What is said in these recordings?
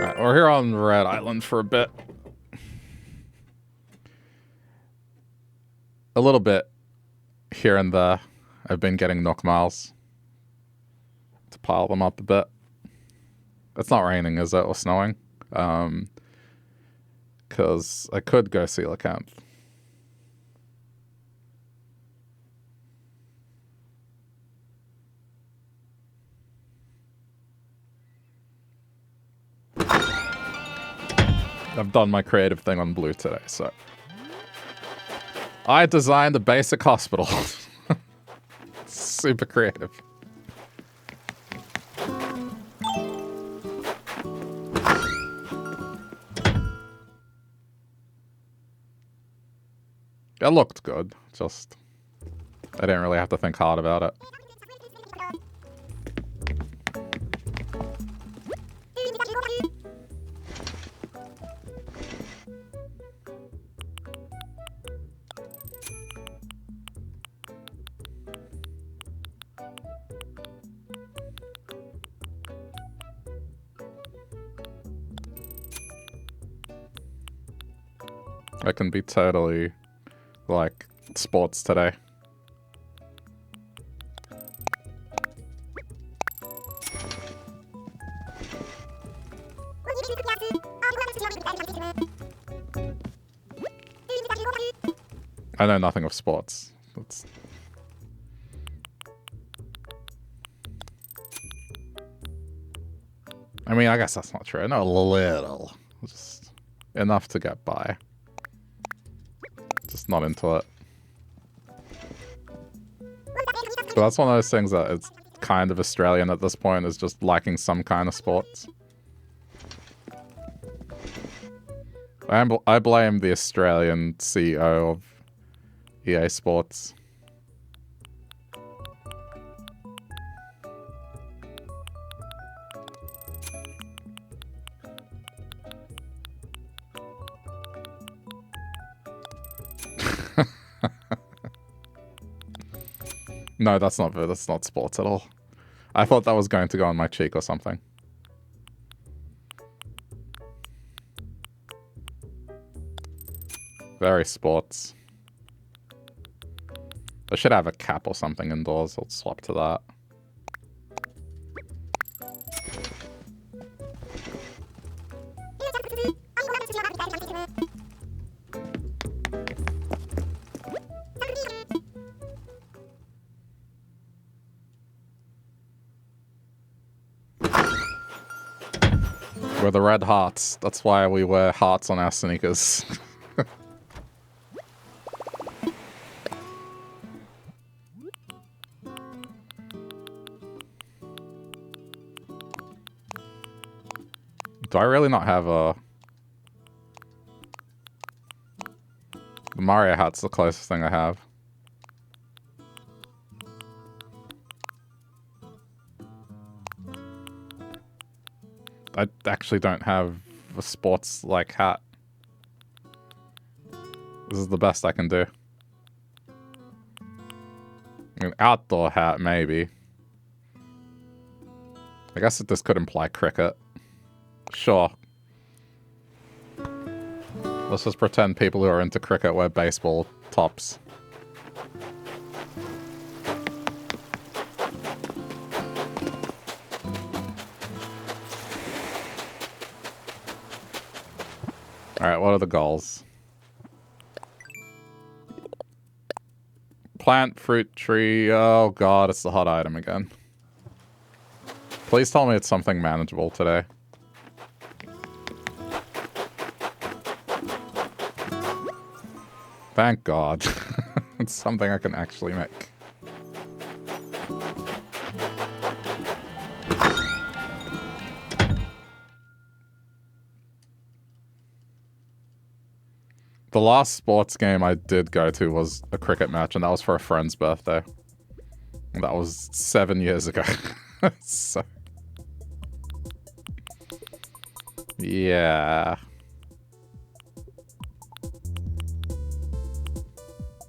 Alright, we're here on Red Island for a bit. A little bit here and there. I've been getting Nook Miles to pile them up a bit. It's not raining, is it? Or snowing? Because I could go seal a camp. I've done my creative thing on blue today, so. I designed a basic hospital. Super creative. It looked good, just I didn't really have to think hard about it. I can be totally, like, sports today. I know nothing of sports. That's... I mean, I guess that's not true. I know a little. Just enough to get by. Just not into it. So that's one of those things that it's kind of Australian at this point, is just liking some kind of sports. I blame the Australian CEO of EA Sports. No, that's not sports at all. I thought that was going to go on my cheek or something. Very sports. I should have a cap or something indoors. I'll swap to that. We're the red hearts. That's why we wear hearts on our sneakers. Do I really not have a... The Mario hat's the closest thing I have. I actually don't have a sports-like hat. This is the best I can do. An outdoor hat, maybe. I guess this could imply cricket. Sure. Let's just pretend people who are into cricket wear baseball tops. Alright, what are the goals? Plant, fruit, tree. Oh god, it's the hot item again. Please tell me it's something manageable today. Thank God. It's something I can actually make. The last sports game I did go to was a cricket match, and that was for a friend's birthday. And that was 7 years ago. So... yeah.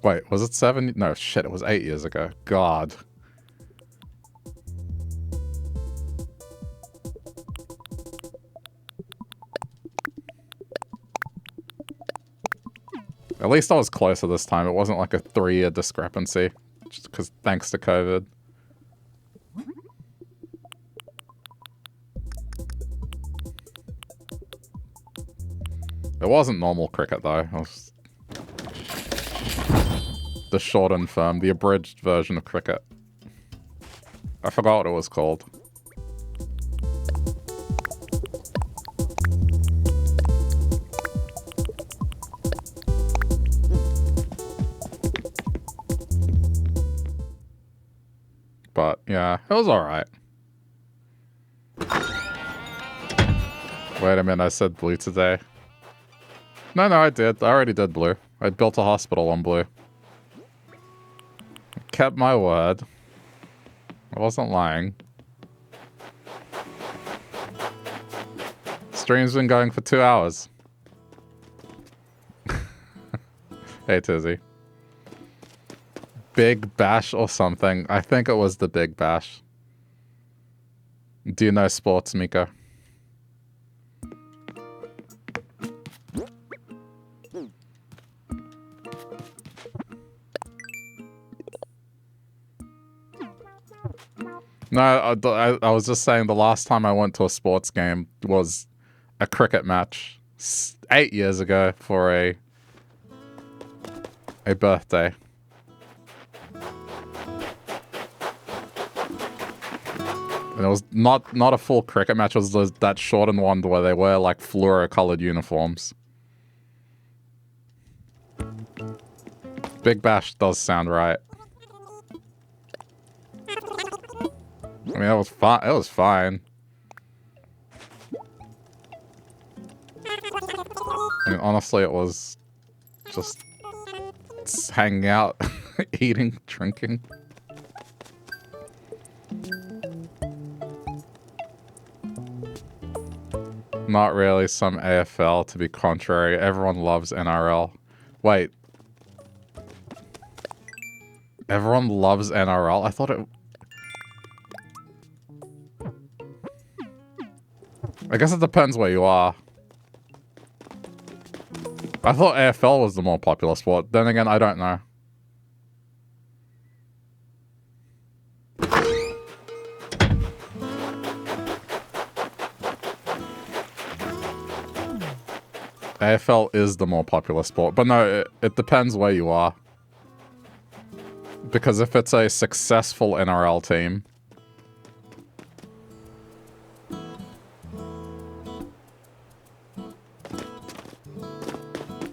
Wait, was it 7? No, shit, it was 8 years ago. God. At least I was closer this time. It wasn't like a 3-year discrepancy. Just because thanks to COVID. It wasn't normal cricket though. It was the shortened form, the abridged version of cricket. I forgot what it was called. But yeah, it was alright. Wait a minute, I said blue today. No, I did. I already did blue. I built a hospital on blue. Kept my word. I wasn't lying. Stream's been going for 2 hours. Hey, Tizzy. Big Bash or something. I think it was the Big Bash. Do you know sports, Miko? No, I was just saying the last time I went to a sports game was a cricket match 8 years ago for a birthday. And it was not a full cricket match, it was that shortened one where they wear like fluoro-colored uniforms. Big Bash does sound right. I mean, it was fine. It was fine. I mean, honestly, it was just hanging out, eating, drinking. Not really some AFL, to be contrary. Everyone loves NRL. Wait. Everyone loves NRL? I thought it... I guess it depends where you are. I thought AFL was the more popular sport. Then again, I don't know. AFL is the more popular sport. But no, it depends where you are. Because if it's a successful NRL team...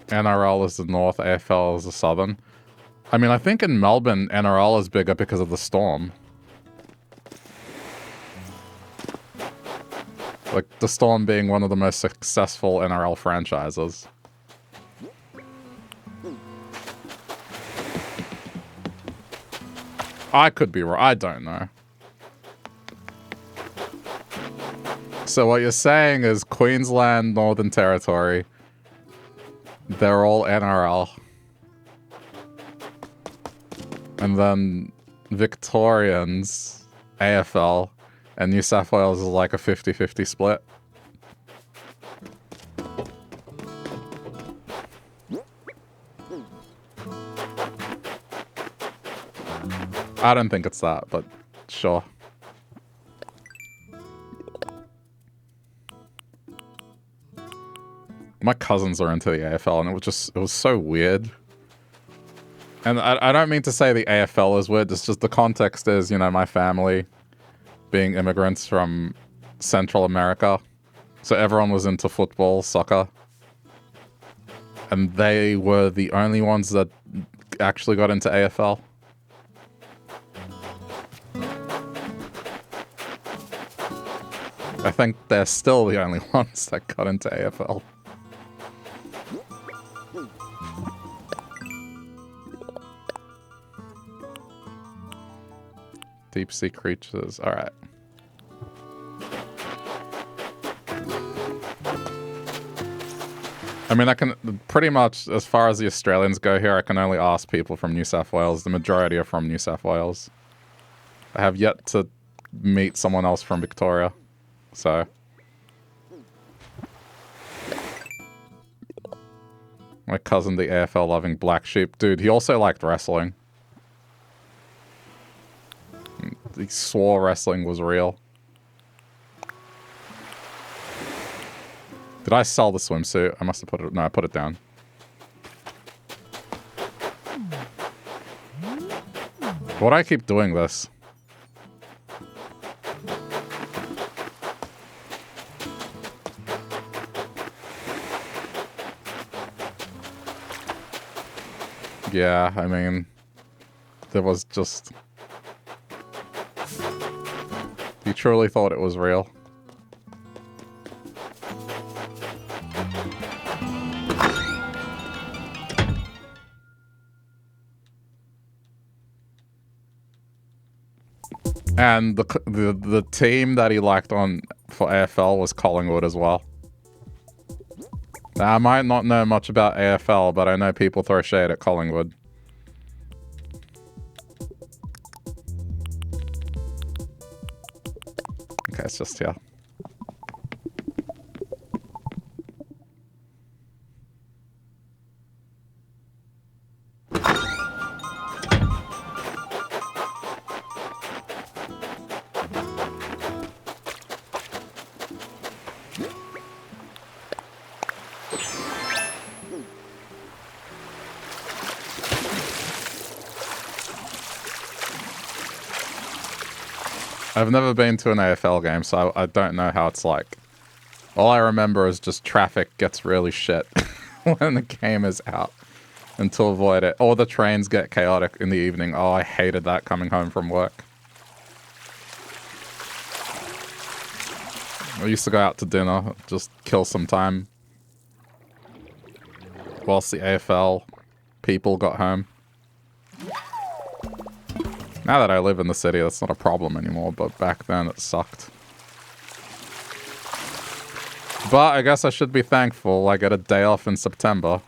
NRL is the north, AFL is the southern. I mean, I think in Melbourne, NRL is bigger because of the Storm. Like, the Storm being one of the most successful NRL franchises. I could be wrong. I don't know. So what you're saying is Queensland, Northern Territory... They're all NRL. And then Victorians, AFL, and New South Wales is like a 50-50 split. I don't think it's that, but sure. My cousins are into the AFL, and it was so weird. And I don't mean to say the AFL is weird, it's just the context is, you know, my family being immigrants from Central America. So everyone was into football, soccer. And they were the only ones that actually got into AFL. I think they're still the only ones that got into AFL. Deep sea creatures. Alright. I mean, I can pretty much, as far as the Australians go here, I can only ask people from New South Wales. The majority are from New South Wales. I have yet to meet someone else from Victoria. So. My cousin, the AFL-loving black sheep. Dude, he also liked wrestling. He swore wrestling was real. Did I sell the swimsuit? I must have put it... No, I put it down. Why do I keep doing this? Yeah, I mean... There was just... He truly thought it was real. And the team that he liked on for AFL was Collingwood as well. Now, I might not know much about AFL, but I know people throw shade at Collingwood. Okay, it's just here. I've never been to an AFL game, so I don't know how it's like. All I remember is just traffic gets really shit when the game is out, and to avoid it. Or the trains get chaotic in the evening. Oh, I hated that coming home from work. I used to go out to dinner, just kill some time, whilst the AFL people got home. Now that I live in the city, that's not a problem anymore, but back then it sucked. But I guess I should be thankful I get a day off in September.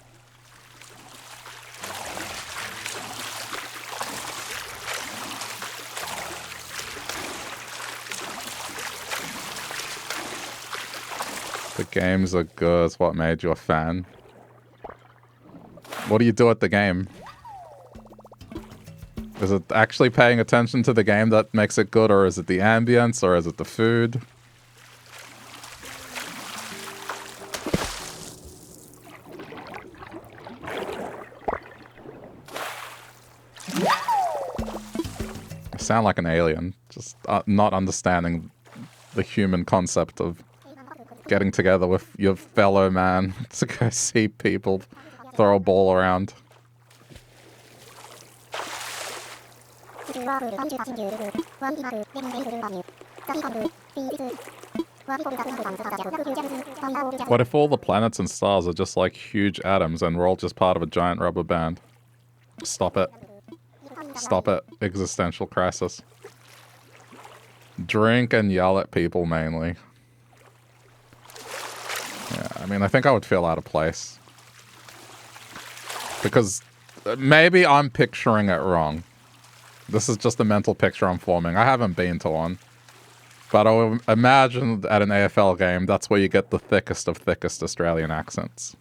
The games are good. It's what made you a fan. What do you do at the game? Is it actually paying attention to the game that makes it good, or is it the ambience, or is it the food? I sound like an alien, just not understanding the human concept of getting together with your fellow man to go see people throw a ball around. What if all the planets and stars are just like huge atoms and we're all just part of a giant rubber band? Stop it. Stop it. Existential crisis. Drink and yell at people mainly. Yeah, I mean, I think I would feel out of place. Because maybe I'm picturing it wrong. This is just a mental picture I'm forming. I haven't been to one. But I would imagine at an AFL game, that's where you get the thickest of thickest Australian accents.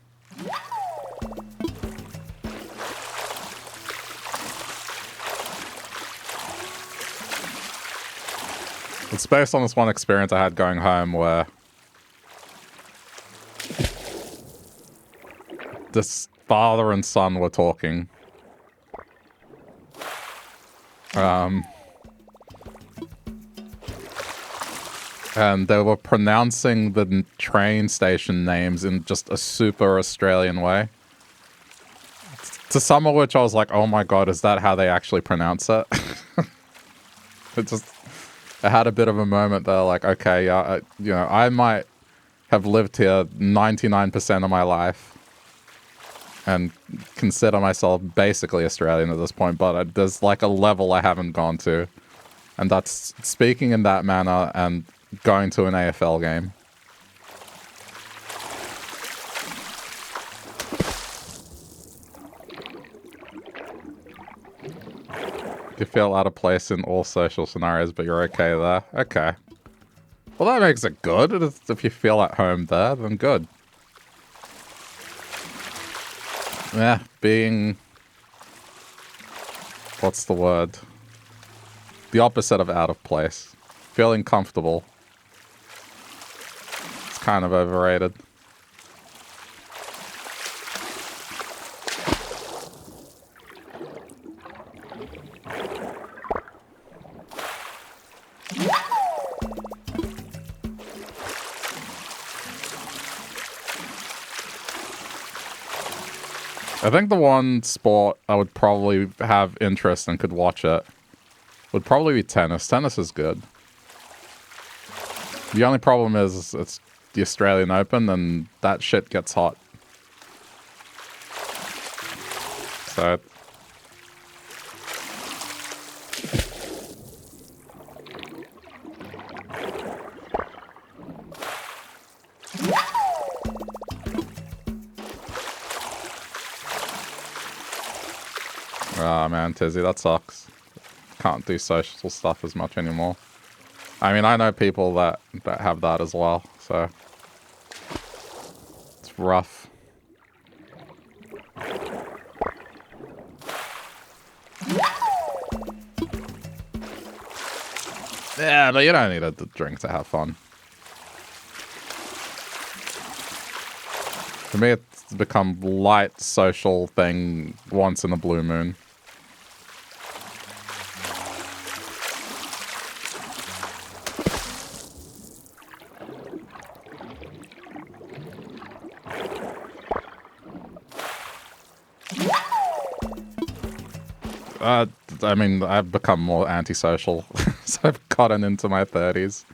It's based on this one experience I had going home where this father and son were talking. And they were pronouncing the train station names in just a super Australian way. To some of which I was like, oh my god, is that how they actually pronounce it? I had a bit of a moment there, like, okay, yeah, you know, I might have lived here 99% of my life and consider myself basically Australian at this point, but there's like a level I haven't gone to. And that's speaking in that manner and going to an AFL game. You feel out of place in all social scenarios, but you're okay there. Okay. Well, that makes it good. If you feel at home there, then good. being... What's the word? The opposite of out of place. Feeling comfortable. It's kind of overrated. I think the one sport I would probably have interest and could watch it would probably be tennis. Tennis is good. The only problem is it's the Australian Open and that shit gets hot. So... Oh man, Tizzy, that sucks. Can't do social stuff as much anymore. I mean, I know people that have that as well, so... It's rough. Yeah, but you don't need a drink to have fun. For me, it's become light social thing once in a blue moon. I mean, I've become more antisocial as I've gotten into my 30s.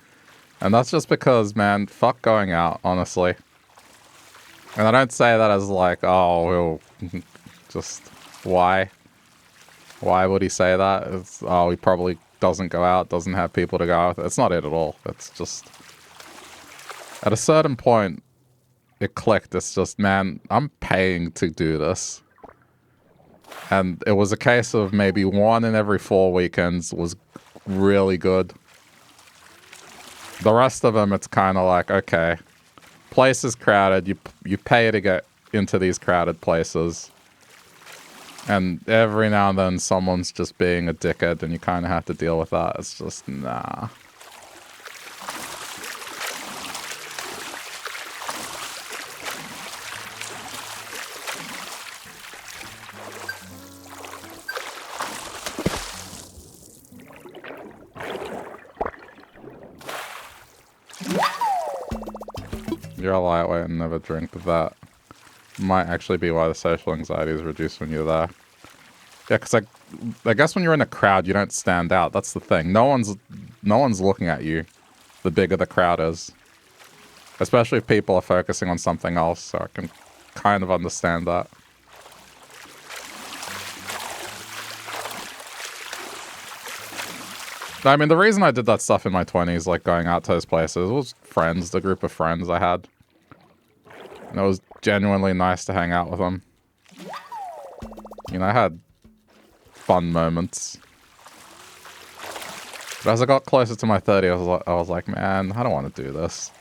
And that's just because, man, fuck going out, honestly. And I don't say that as like, oh, well, just why? Why would he say that? It's, oh, he probably doesn't go out, doesn't have people to go out with. It's not it at all. It's just... At a certain point, it clicked. It's just, man, I'm paying to do this. And it was a case of maybe 1 in every 4 weekends was really good. The rest of them, it's kind of like, okay, place is crowded. You pay to get into these crowded places. And every now and then someone's just being a dickhead and you kind of have to deal with that. It's just, nah. You're a lightweight and never drink, but that might actually be why the social anxiety is reduced when you're there. Yeah, because I guess when you're in a crowd, you don't stand out. That's the thing. No one's looking at you. The bigger the crowd is, especially if people are focusing on something else. So I can kind of understand that. I mean, the reason I did that stuff in my 20s, like going out to those places, was friends, the group of friends I had. And it was genuinely nice to hang out with them. You know, I had fun moments. But as I got closer to my 30s, I was like, man, I don't want to do this.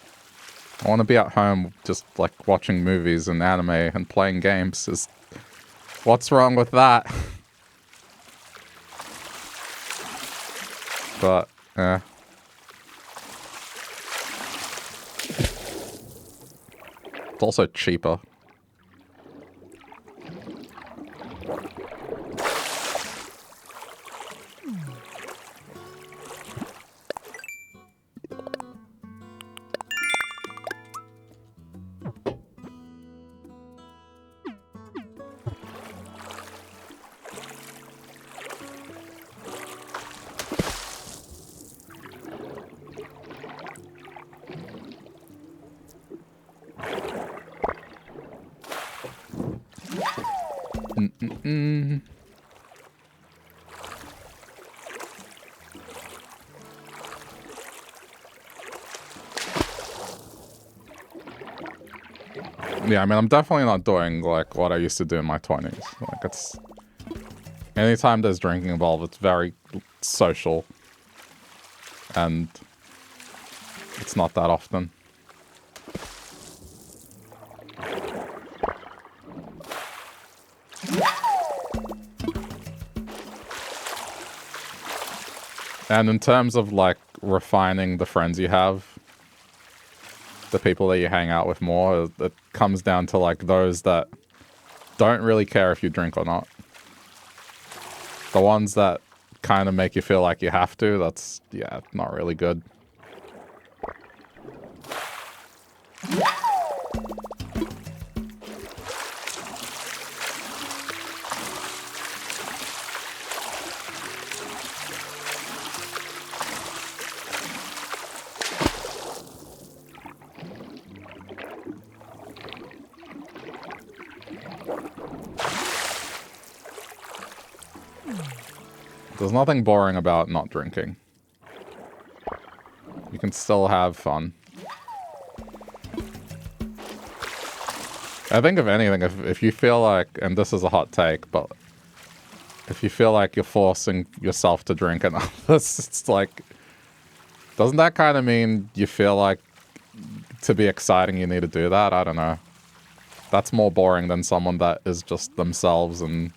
I want to be at home just, like, watching movies and anime and playing games. What's wrong with that? But, eh. It's also cheaper. Yeah, I mean, I'm definitely not doing, like, what I used to do in my 20s. Like, it's... Anytime there's drinking involved, it's very social. And... it's not that often. And in terms of, like, refining the friends you have, the people that you hang out with more, it comes down to, like, those that don't really care if you drink or not. The ones that kind of make you feel like you have to, that's, yeah, not really good. There's nothing boring about not drinking. You can still have fun. I think if anything, if you feel like, and this is a hot take, but if you feel like you're forcing yourself to drink enough, it's like, doesn't that kind of mean you feel like to be exciting you need to do that? I don't know. That's more boring than someone that is just themselves and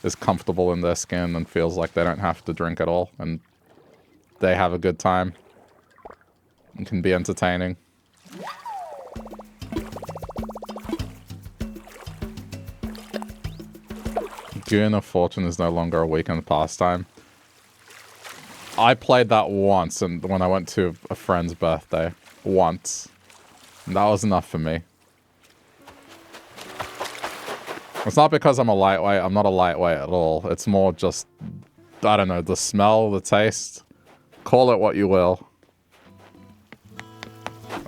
is comfortable in their skin and feels like they don't have to drink at all and they have a good time and can be entertaining. Goon of Fortune is no longer a weekend pastime. I played that once, and when I went to a friend's birthday. Once. And that was enough for me. It's not because I'm a lightweight. I'm not a lightweight at all. It's more just, I don't know, the smell, the taste. Call it what you will.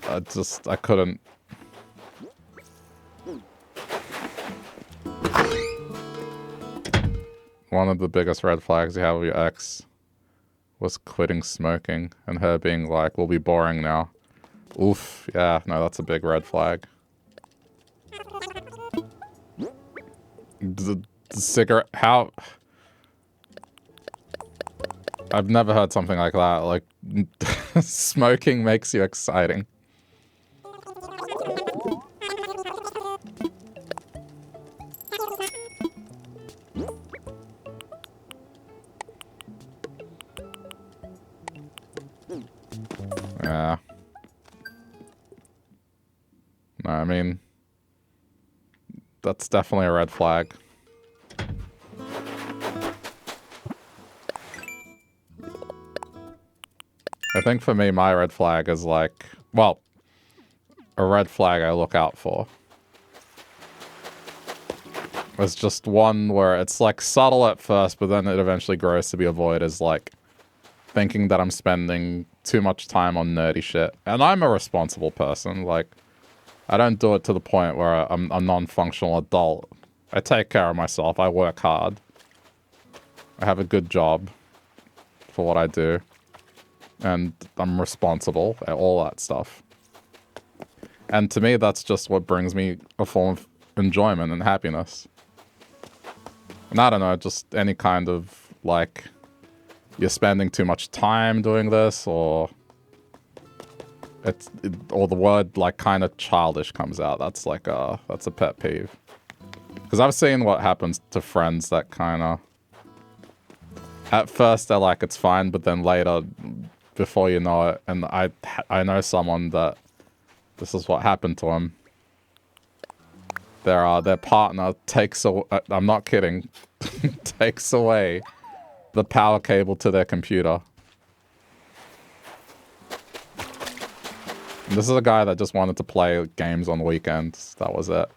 I couldn't. One of the biggest red flags you have with your ex was quitting smoking and her being like, we'll be boring now. Oof, yeah, no, that's a big red flag. The cigarette, how? I've never heard something like that. Like, smoking makes you exciting. Yeah. No, I mean, that's definitely a red flag. I think for me, my red flag is like, well, a red flag I look out for. It's just one where it's like subtle at first, but then it eventually grows to be avoided, is like thinking that I'm spending too much time on nerdy shit. And I'm a responsible person. Like, I don't do it to the point where I'm a non-functional adult. I take care of myself. I work hard. I have a good job for what I do. And I'm responsible at all that stuff. And to me, that's just what brings me a form of enjoyment and happiness. And I don't know, just any kind of, like, you're spending too much time doing this, or or the word, like, kind of childish comes out. That's like that's a pet peeve. Because I've seen what happens to friends that kind of, at first they're like, it's fine, but then later, before you know it, and I know someone that this is what happened to him. Their partner takes away, I'm not kidding, takes away the power cable to their computer. And this is a guy that just wanted to play games on weekends. That was it.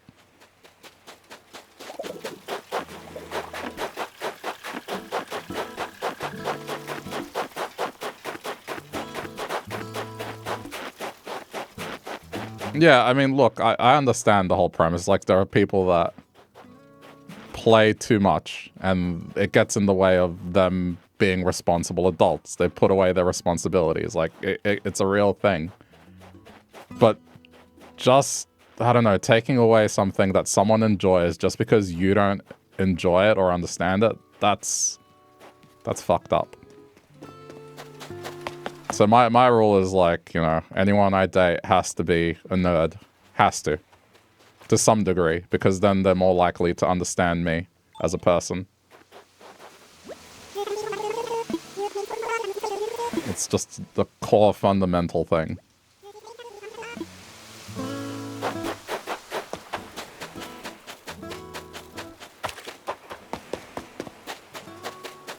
Yeah, I mean, look, I understand the whole premise. Like, there are people that play too much, and it gets in the way of them being responsible adults. They put away their responsibilities. Like, it's a real thing. But just, I don't know, taking away something that someone enjoys just because you don't enjoy it or understand it, that's fucked up. So my rule is like, you know, anyone I date has to be a nerd. Has to some degree, because then they're more likely to understand me as a person. It's just the core fundamental thing.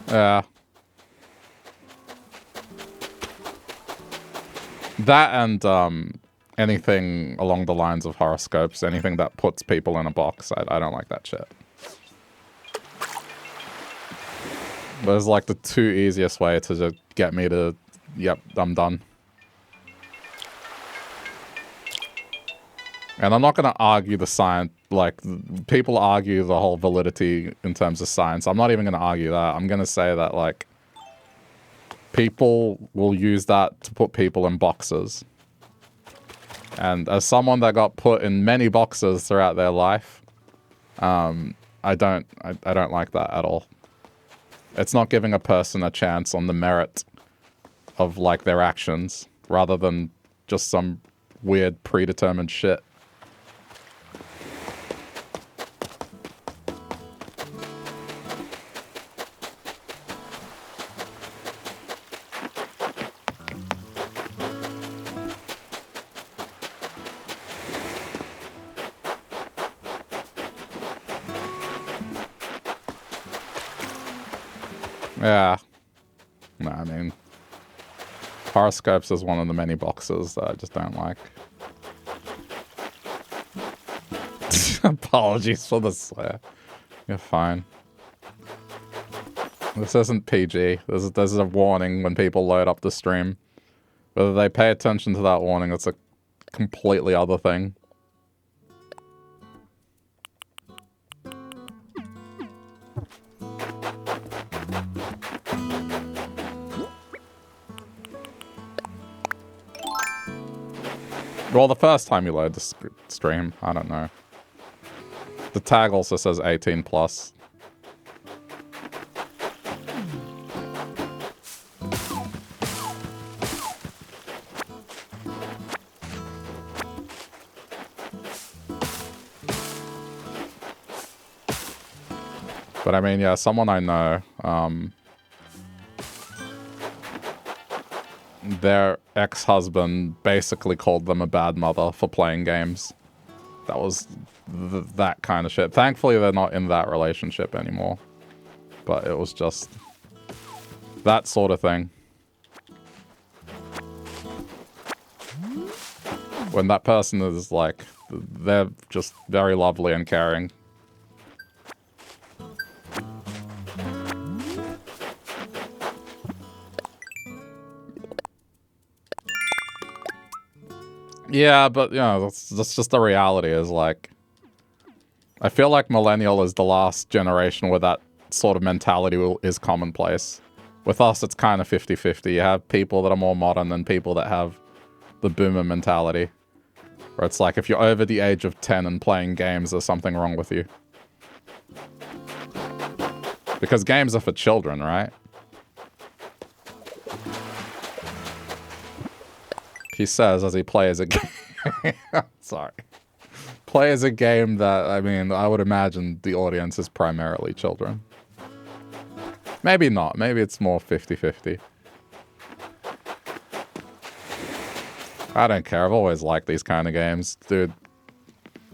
Yeah. That and anything along the lines of horoscopes, anything that puts people in a box, I don't like that shit. Those are like the two easiest way to just get me to, yep, I'm done. And I'm not going to argue the science, like, people argue the whole validity in terms of science. I'm not even going to argue that. I'm going to say that, like, people will use that to put people in boxes. And as someone that got put in many boxes throughout their life, I don't like that at all. It's not giving a person a chance on the merit of, like, their actions, rather than just some weird predetermined shit. Yeah. No, I mean, horoscopes is one of the many boxes that I just don't like. Apologies for the swear. You're fine. This isn't PG. There's a warning when people load up the stream. Whether they pay attention to that warning, it's a completely other thing. Well, the first time you load the stream, I don't know. The tag also says 18 plus. But I mean, yeah, someone I know, their ex-husband basically called them a bad mother for playing games. That was that kind of shit. Thankfully, they're not in that relationship anymore. But it was just that sort of thing. When that person is like, they're just very lovely and caring. Yeah, but, you know, that's just the reality is, like, I feel like millennial is the last generation where that sort of mentality is commonplace. With us, it's kind of 50-50. You have people that are more modern than people that have the boomer mentality. Where it's like, if you're over the age of 10 and playing games, there's something wrong with you. Because games are for children, right? He says as he plays a game. Sorry. Plays a game that, I mean, I would imagine the audience is primarily children. Maybe not. Maybe it's more 50-50. I don't care. I've always liked these kind of games. Dude,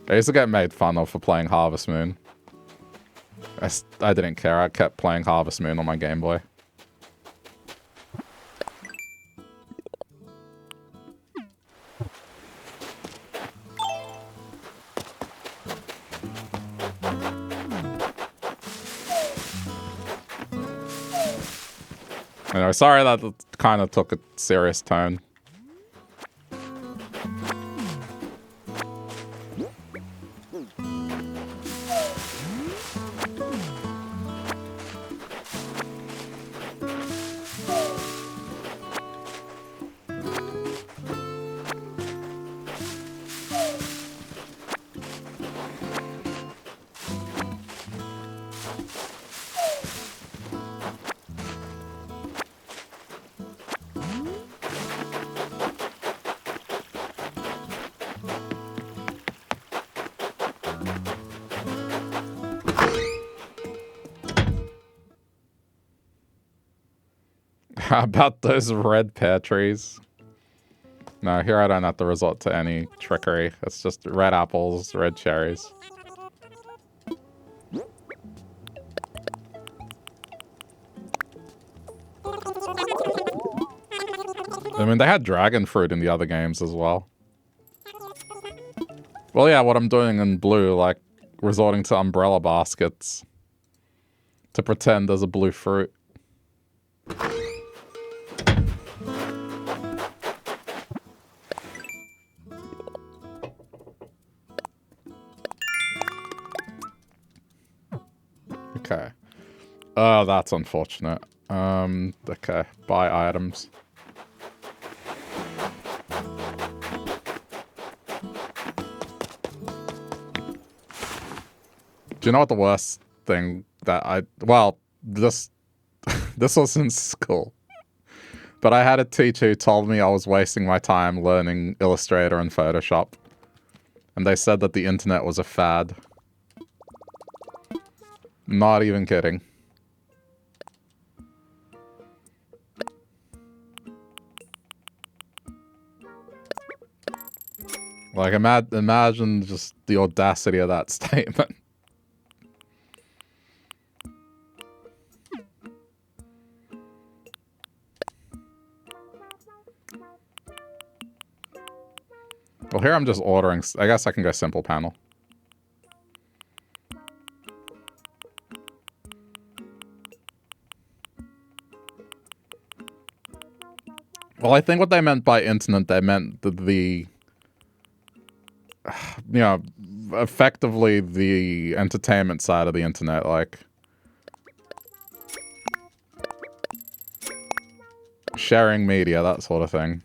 I used to get made fun of for playing Harvest Moon. I didn't care. I kept playing Harvest Moon on my Game Boy. Anyway, sorry that kind of took a serious turn. How about those red pear trees? No, here I don't have to resort to any trickery. It's just red apples, red cherries. I mean, they had dragon fruit in the other games as well. Well, yeah, what I'm doing in blue, like resorting to umbrella baskets to pretend there's a blue fruit. Okay. Oh, that's unfortunate. Okay. Buy items. Do you know what the worst thing that well, this was in school. But I had a teacher who told me I was wasting my time learning Illustrator and Photoshop. And they said that the internet was a fad. Not even kidding. Like, imagine just the audacity of that statement. Well, here I'm just ordering. I guess I can go simple panel. Well, I think what they meant by internet, they meant the you know, effectively the entertainment side of the internet, like sharing media, that sort of thing.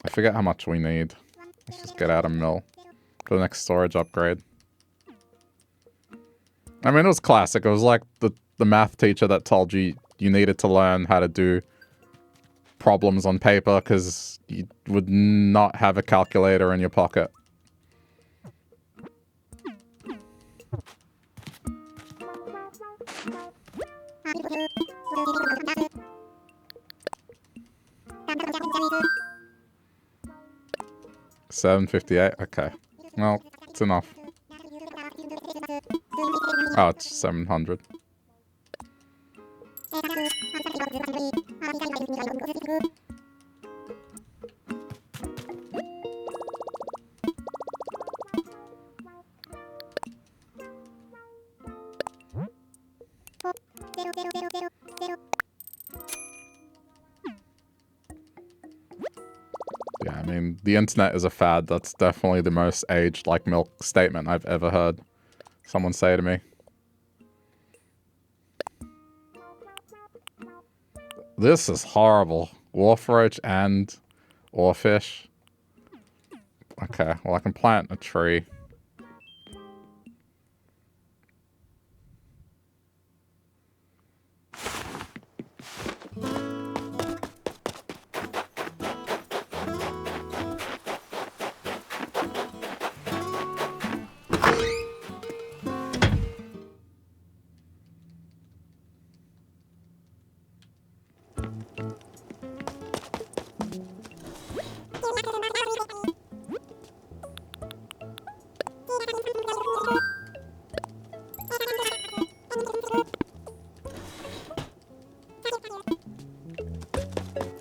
I forget how much we need. Let's just get out of mill for the next storage upgrade. I mean, it was classic. It was like the math teacher that told you you needed to learn how to do problems on paper because you would not have a calculator in your pocket. $7.58. Okay. Well, it's enough. Oh, it's 700. Yeah, I mean, the internet is a fad. That's definitely the most aged like milk statement I've ever heard someone say to me. This is horrible. Wharf-roach and oarfish. Okay, well I can plant a tree.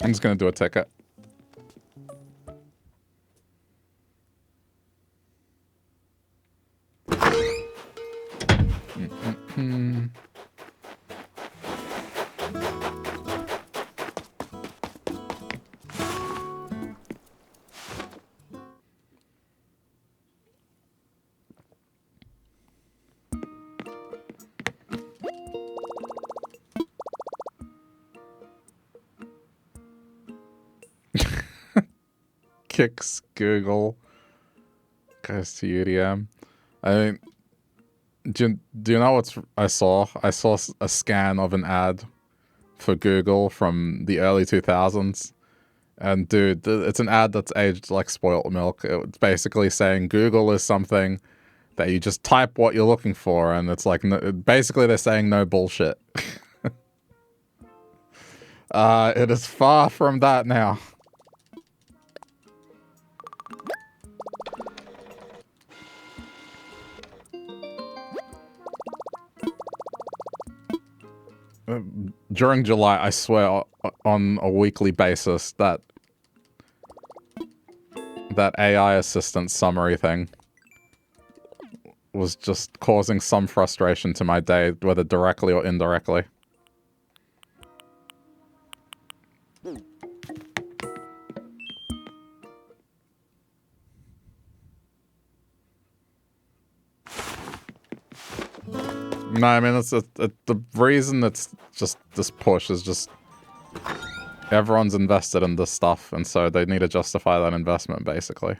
I'm just gonna do a ticket. Kicks Google. Goes to UDM. I mean, do you know what I saw? I saw a scan of an ad for Google from the early 2000s. And dude, it's an ad that's aged like spoiled milk. It's basically saying Google is something that you just type what you're looking for, and it's like, basically they're saying no bullshit. It is far from that now. During July, I swear, on a weekly basis, that AI assistant summary thing was just causing some frustration to my day, whether directly or indirectly. No, I mean, the reason it's just this push is just everyone's invested in this stuff, and so they need to justify that investment, basically.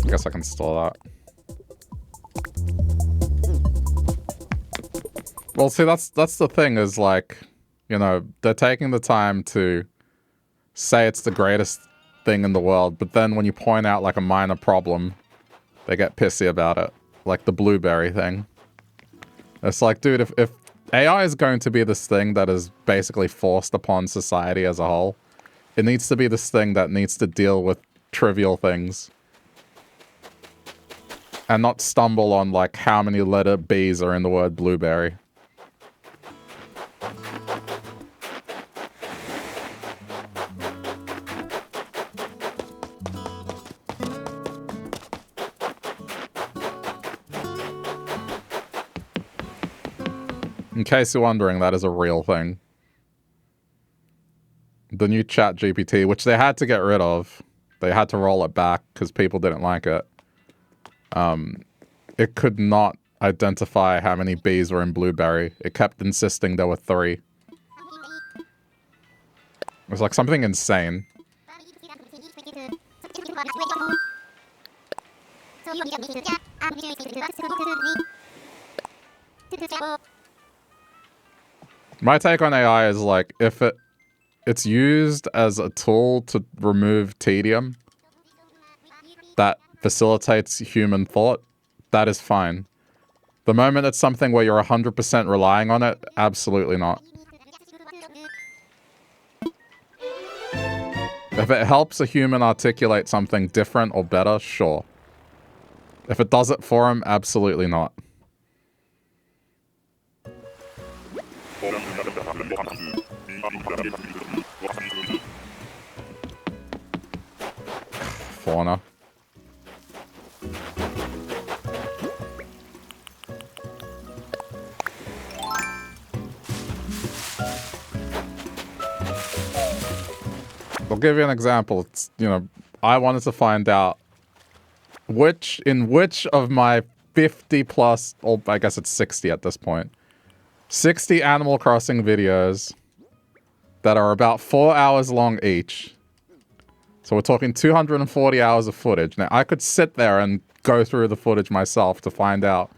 I guess I can store that. Well, see, that's the thing is, like, you know, they're taking the time to say it's the greatest thing in the world, but then when you point out, like, a minor problem, they get pissy about it. Like the blueberry thing. It's like, dude, if AI is going to be this thing that is basically forced upon society as a whole, it needs to be this thing that needs to deal with trivial things. And not stumble on, like, how many letter B's are in the word blueberry. In case you're wondering, that is a real thing. The new Chat GPT, which they had to get rid of. They had to roll it back because people didn't like it. It could not identify how many bees were in blueberry. It kept insisting there were 3. It was like something insane. My take on AI is, like, if it's used as a tool to remove tedium that facilitates human thought, that is fine. The moment it's something where you're 100% relying on it, absolutely not. If it helps a human articulate something different or better, sure. If it does it for him, absolutely not. Fauna. I'll give you an example. It's, you know, I wanted to find out which of my 50 plus, or I guess it's 60 at this point, 60 Animal Crossing videos that are about 4 hours long each. So we're talking 240 hours of footage. Now, I could sit there and go through the footage myself to find out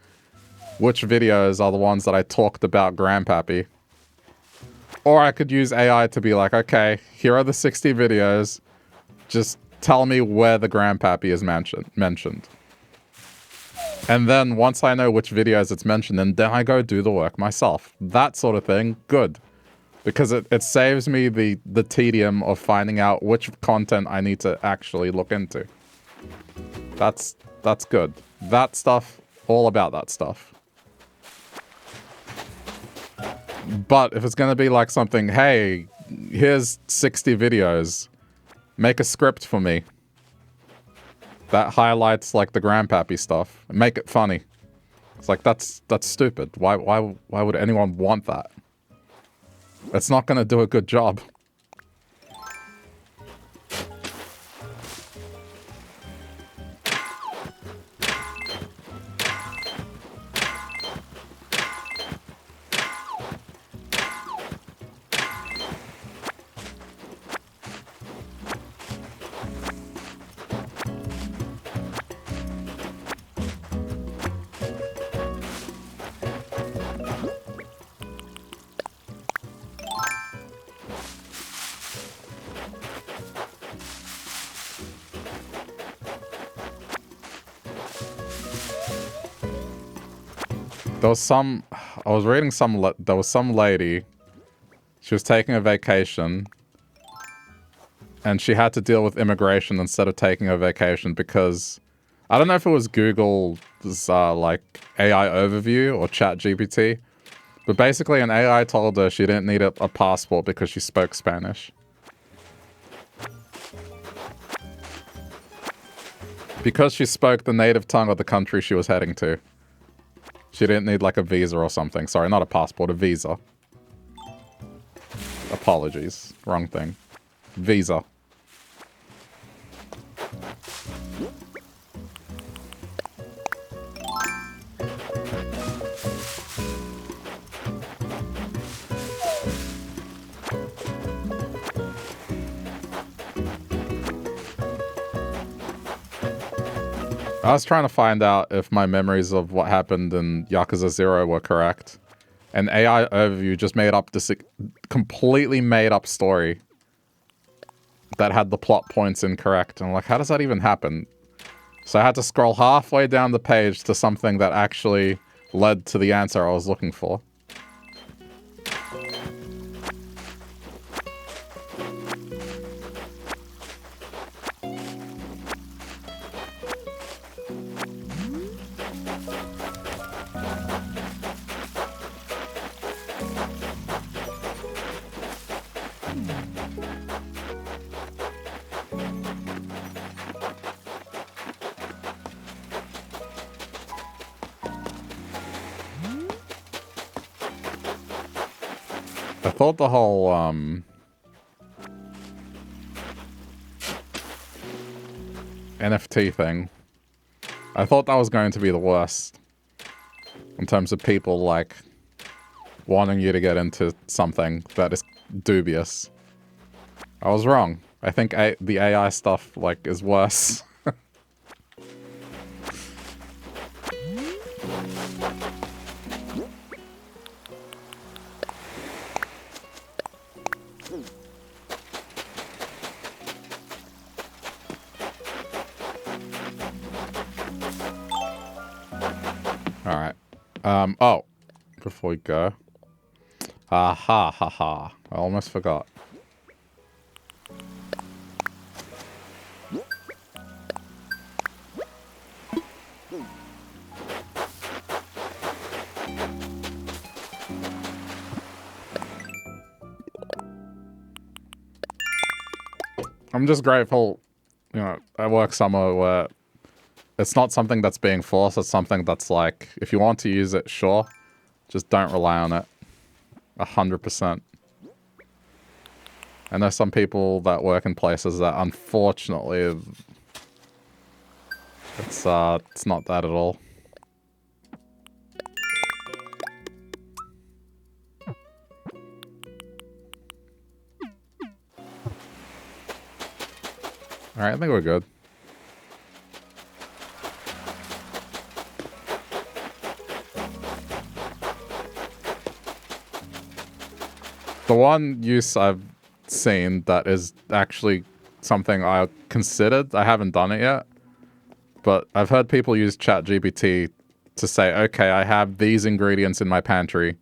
which videos are the ones that I talked about Grandpappy. Or I could use AI to be like, okay, here are the 60 videos. Just tell me where the Grandpappy is mentioned. And then once I know which videos it's mentioned in, then I go do the work myself. That sort of thing, good. Because it saves me the tedium of finding out which content I need to actually look into. That's good. That stuff, all about that stuff. But if it's going to be like something, hey, here's 60 videos, make a script for me that highlights, like, the Grandpappy stuff, and make it funny. It's like, that's stupid. Why would anyone want that? It's not going to do a good job. There was some... I was reading there was some lady. She was taking a vacation. And she had to deal with immigration instead of taking a vacation because... I don't know if it was Google's, like, AI overview or ChatGPT. But basically an AI told her she didn't need a passport because she spoke Spanish. Because she spoke the native tongue of the country she was heading to. She didn't need, like, a visa or something. Sorry, not a passport, a visa. Apologies. Wrong thing. Visa. I was trying to find out if my memories of what happened in Yakuza 0 were correct. And AI Overview just made up this completely made up story that had the plot points incorrect. And I'm like, how does that even happen? So I had to scroll halfway down the page to something that actually led to the answer I was looking for. I thought the whole, NFT thing, I thought that was going to be the worst. In terms of people, like, wanting you to get into something that is dubious. I was wrong. I think the AI stuff, like, is worse. Alright. Oh. Before we go. Ha ha ha. I almost forgot. I'm just grateful, you know, I work somewhere where it's not something that's being forced, it's something that's like, if you want to use it, sure. Just don't rely on it. 100%. I know some people that work in places that unfortunately it's not that at all. Alright, I think we're good. The one use I've seen that is actually something I considered, I haven't done it yet, but I've heard people use ChatGPT to say, okay, I have these ingredients in my pantry.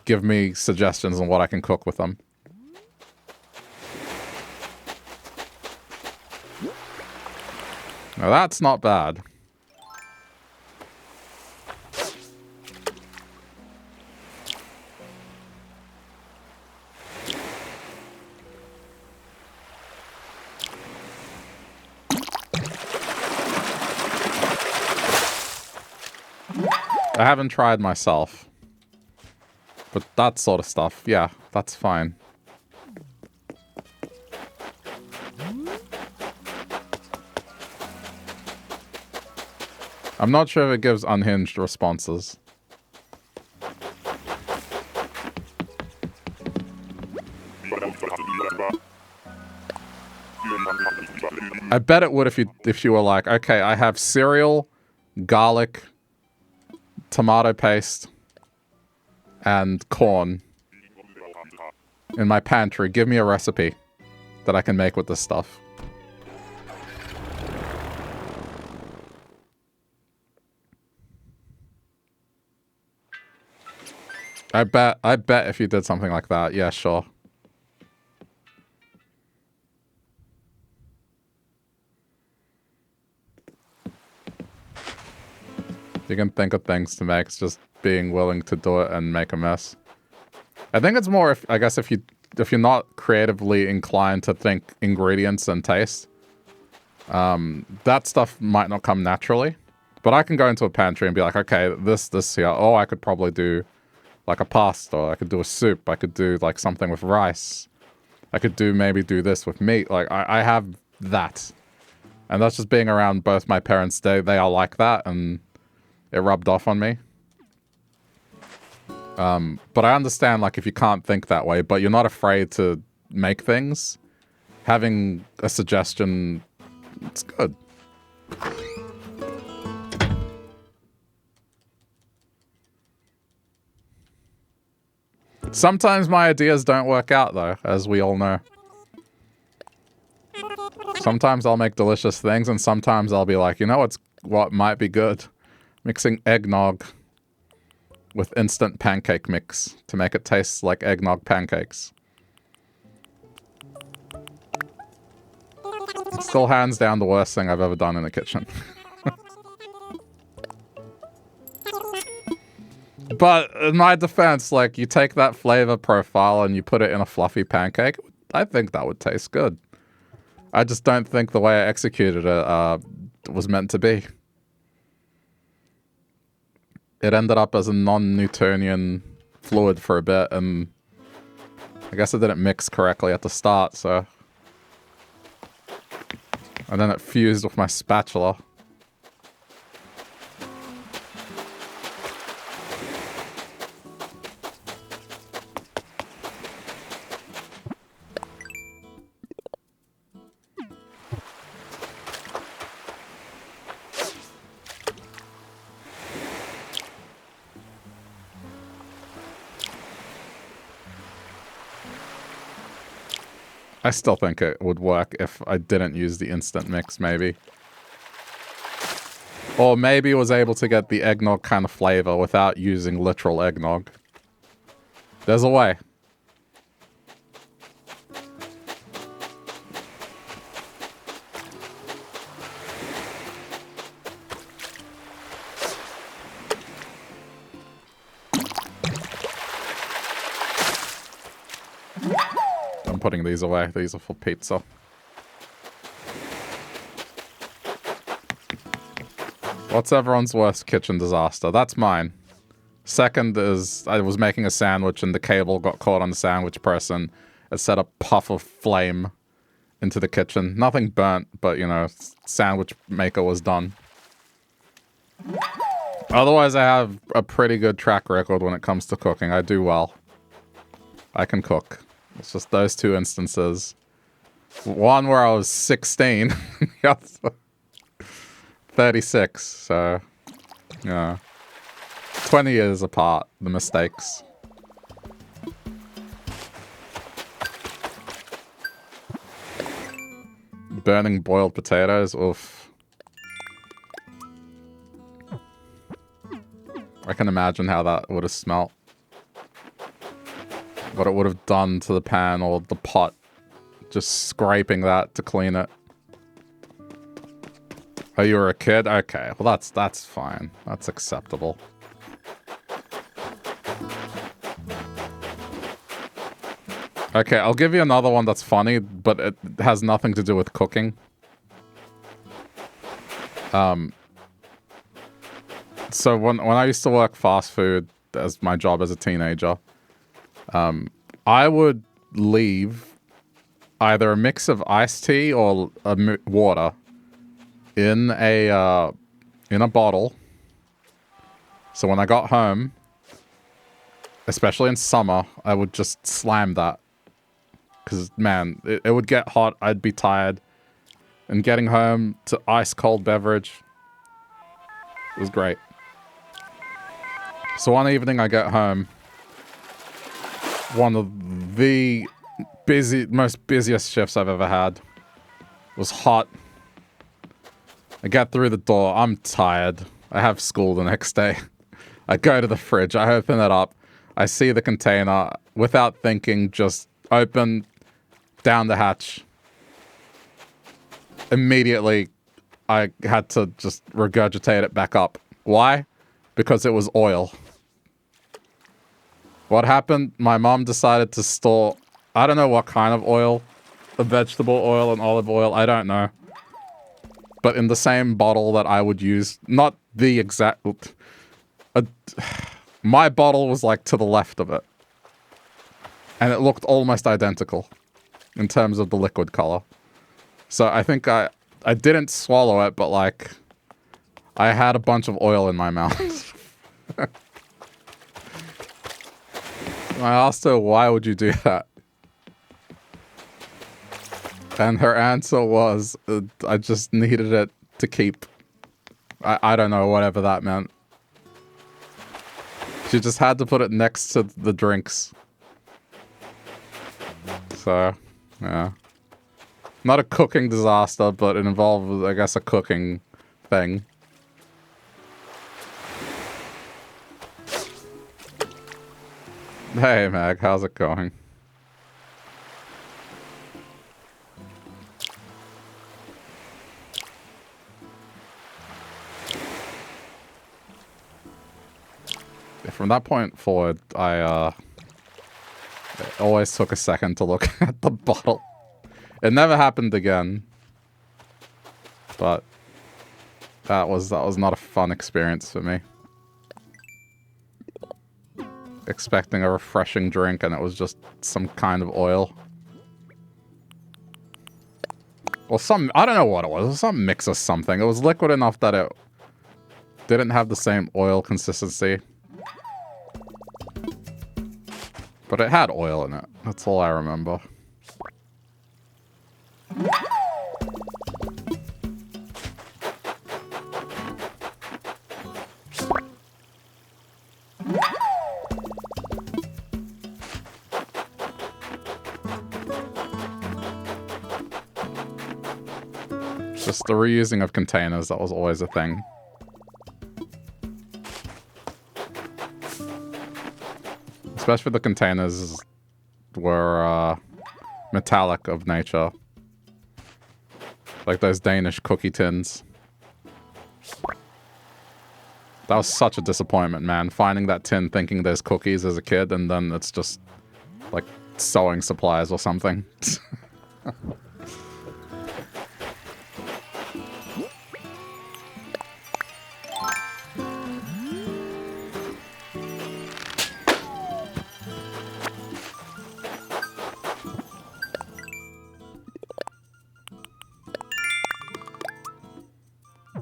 Give me suggestions on what I can cook with them. Now that's not bad. I haven't tried myself. But that sort of stuff, yeah, that's fine. I'm not sure if it gives unhinged responses. I bet it would if you were like, okay, I have cereal, garlic, tomato paste, and corn in my pantry. Give me a recipe that I can make with this stuff. I bet if you did something like that, yeah, sure. You can think of things to make. It's just being willing to do it and make a mess. I think it's more I guess if you're not creatively inclined to think ingredients and taste, that stuff might not come naturally. But I can go into a pantry and be like, okay, this here. Oh, I could probably do like a pasta. I could do a soup. I could do like something with rice. I could maybe do this with meat. Like I have that, and that's just being around both my parents. They are like that, and it rubbed off on me. But I understand, like, if you can't think that way, but you're not afraid to make things, having a suggestion, it's good. Sometimes my ideas don't work out, though, as we all know. Sometimes I'll make delicious things, and sometimes I'll be like, you know what might be good? Mixing eggnog with instant pancake mix to make it taste like eggnog pancakes. It's still hands down the worst thing I've ever done in the kitchen. But in my defense, like, you take that flavor profile and you put it in a fluffy pancake, I think that would taste good. I just don't think the way I executed it was meant to be. It ended up as a non-Newtonian fluid for a bit, and I guess it didn't mix correctly at the start, so... And then it fused with my spatula. I still think it would work if I didn't use the instant mix, maybe. Or maybe was able to get the eggnog kind of flavor without using literal eggnog. There's a way. I'm putting these away. These are for pizza. What's everyone's worst kitchen disaster? That's mine. Second is I was making a sandwich and the cable got caught on the sandwich press and it set a puff of flame into the kitchen. Nothing burnt, but, you know, sandwich maker was done. Otherwise, I have a pretty good track record when it comes to cooking. I do well. I can cook. It's just those two instances. One where I was 16. 36, so... yeah. 20 years apart, the mistakes. Burning boiled potatoes, oof. I can imagine how that would have smelt. What it would have done to the pan or the pot. Just scraping that to clean it. Oh, you were a kid? Okay, well that's fine. That's acceptable. Okay, I'll give you another one that's funny, but it has nothing to do with cooking. So when I used to work fast food as my job as a teenager, I would leave either a mix of iced tea or water in a bottle. So when I got home, especially in summer, I would just slam that. Because, man, it would get hot, I'd be tired. And getting home to ice-cold beverage was great. So one evening I get home. One of the most busiest shifts I've ever had. It was hot. I get through the door. I'm tired. I have school the next day. I go to the fridge. I open it up. I see the container, without thinking, just open, down the hatch. Immediately, I had to just regurgitate it back up. Why? Because it was oil. What happened? My mom decided to store, I don't know what kind of oil, a vegetable oil and olive oil, I don't know. But in the same bottle that I would use, not the exact... my bottle was like to the left of it. And it looked almost identical in terms of the liquid color. So I think I didn't swallow it, but like, I had a bunch of oil in my mouth. I asked her, why would you do that? And her answer was, I just needed it to keep. I don't know, whatever that meant. She just had to put it next to the drinks. So, yeah. Not a cooking disaster, but it involved, I guess, a cooking thing. Hey, Mag, how's it going? From that point forward, it always took a second to look at the bottle. It never happened again. But that was not a fun experience for me. Expecting a refreshing drink and it was just some kind of oil. Or I don't know what it was. It was some mix of something. It was liquid enough that it didn't have the same oil consistency. But it had oil in it. That's all I remember. Just the reusing of containers, that was always a thing. Especially the containers were metallic of nature. Like those Danish cookie tins. That was such a disappointment, man. Finding that tin thinking there's cookies as a kid and then it's just like sewing supplies or something.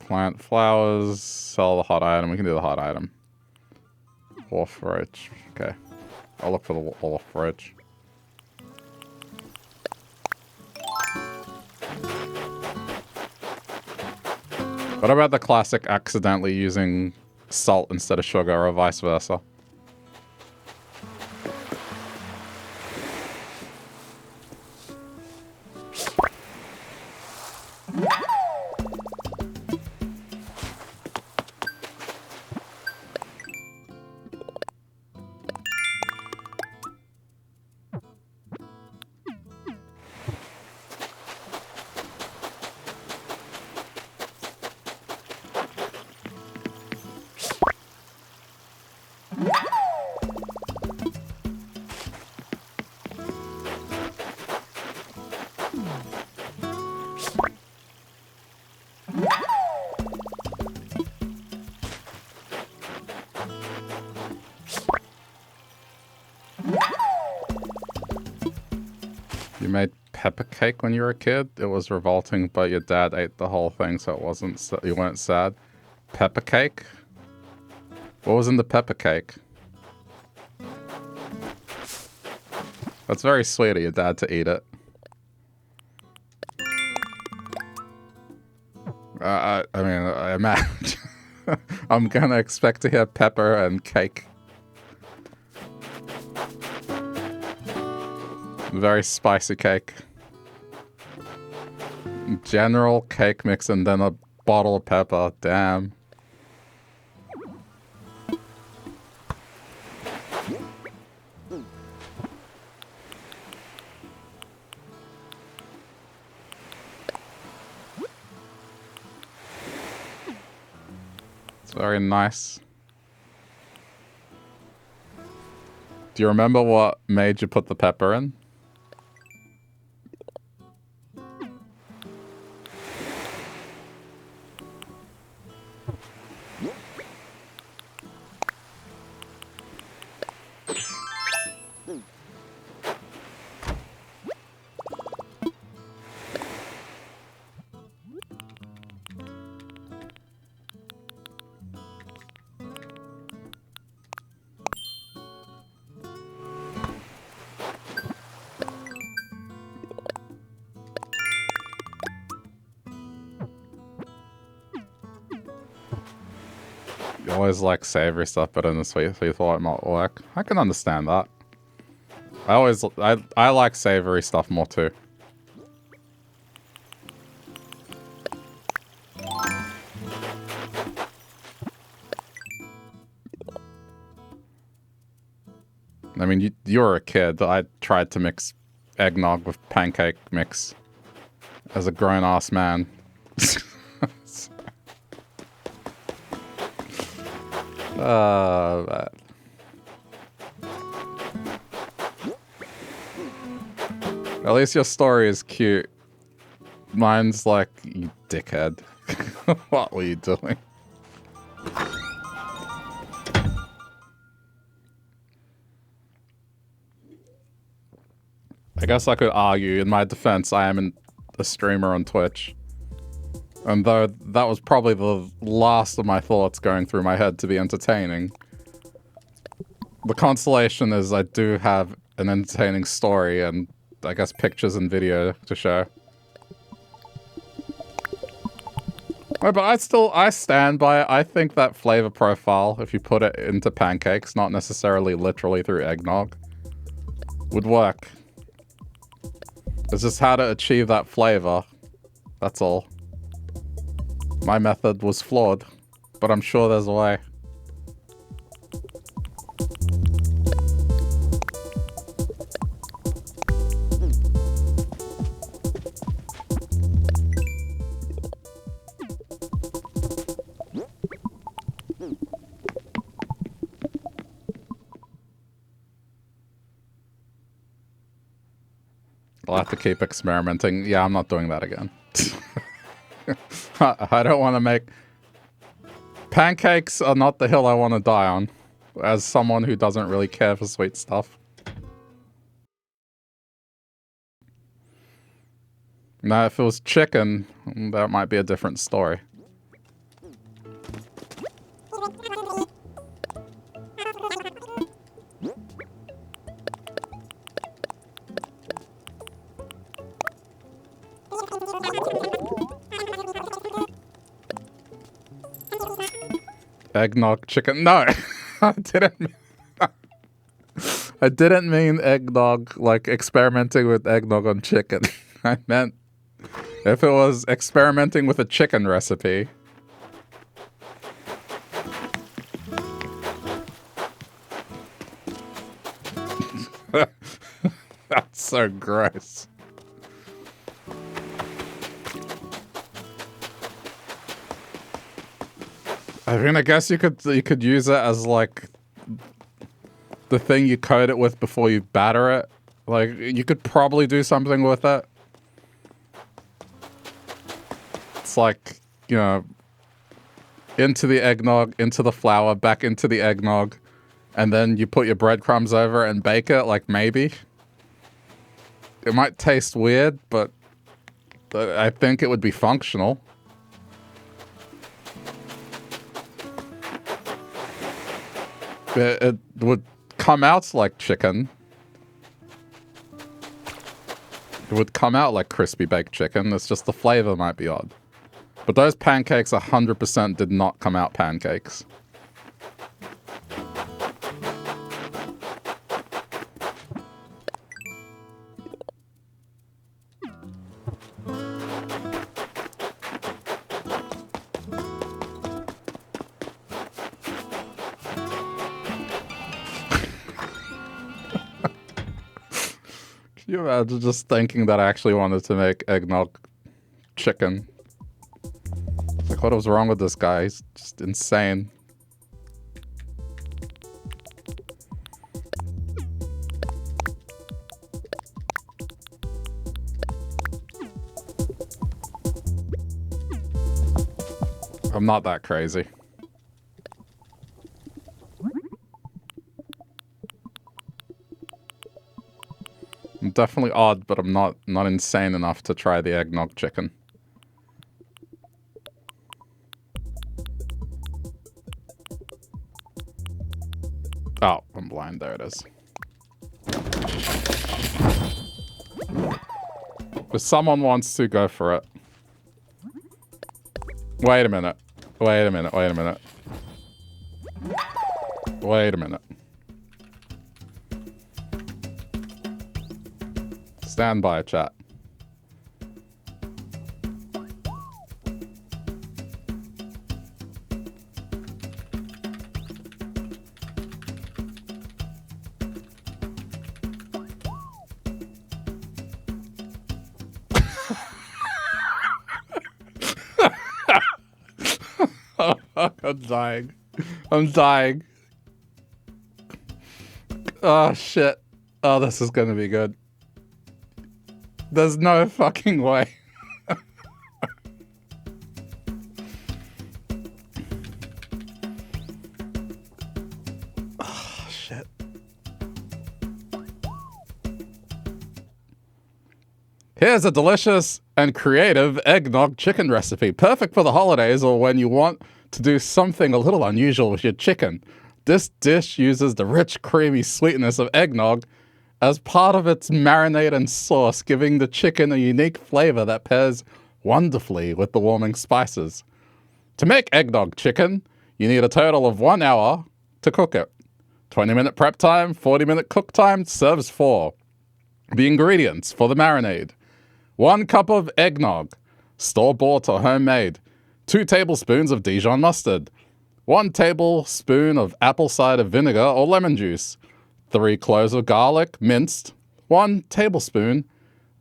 Plant flowers, sell the hot item. We can do the hot item. Orphrage. Okay. I'll look for the orphrage. What about the classic accidentally using salt instead of sugar or vice versa? You made pepper cake when you were a kid? It was revolting, but your dad ate the whole thing, so it wasn't. You weren't sad. Pepper cake? What was in the pepper cake? That's very sweet of your dad to eat it. I mean, I imagine. I'm gonna expect to hear pepper and cake. Very spicy cake. General cake mix and then a bottle of pepper. Damn. Very nice. Do you remember what made you put the pepper in? You always like savory stuff better than sweet, so you thought it might work. I can understand that. I like savory stuff more too. I mean, you were a kid. I tried to mix eggnog with pancake mix as a grown-ass man. Man. At least your story is cute. Mine's like, you dickhead. What were you doing? I guess I could argue, in my defense, I am a streamer on Twitch. And though that was probably the last of my thoughts going through my head to be entertaining, the consolation is I do have an entertaining story and, I guess, pictures and video to show. But I stand by it. I think that flavor profile, if you put it into pancakes, not necessarily literally through eggnog, would work. It's just how to achieve that flavor. That's all. My method was flawed, but I'm sure there's a way. I'll have to keep experimenting. Yeah, I'm not doing that again. I don't want to make... Pancakes are not the hill I want to die on, as someone who doesn't really care for sweet stuff. Now, if it was chicken, that might be a different story. Eggnog chicken. No, I didn't mean I didn't mean eggnog, like experimenting with eggnog on chicken. I meant if it was experimenting with a chicken recipe. That's so gross. I mean, I guess you could use it as like the thing you coat it with before you batter it. Like, you could probably do something with it. It's like, you know, into the eggnog, into the flour, back into the eggnog, and then you put your breadcrumbs over it and bake it, like maybe. It might taste weird, but I think it would be functional. It would come out like chicken. It would come out like crispy baked chicken. It's just the flavor might be odd. But those pancakes 100% did not come out pancakes. Can you imagine just thinking that I actually wanted to make eggnog chicken? Like, What was wrong with this guy? He's just insane. I'm not that crazy. I'm definitely odd, but I'm not insane enough to try the eggnog chicken. Oh, I'm blind. There it is. If someone wants to, go for it. Wait a minute. Wait a minute. Wait a minute. Wait a minute. Stand by, chat. I'm dying. I'm dying. Oh, shit. Oh, this is gonna be good. There's no fucking way. Oh, shit. Here's a delicious and creative eggnog chicken recipe. Perfect for the holidays or when you want to do something a little unusual with your chicken. This dish uses the rich, creamy sweetness of eggnog as part of its marinade and sauce, giving the chicken a unique flavor that pairs wonderfully with the warming spices. To make eggnog chicken, you need a total of 1 hour to cook it. 20-minute prep time, 40-minute cook time, serves 4. The ingredients for the marinade: 1 cup of eggnog, store-bought or homemade, 2 tablespoons of Dijon mustard, 1 tablespoon of apple cider vinegar or lemon juice, 3 cloves of garlic, minced, 1 tablespoon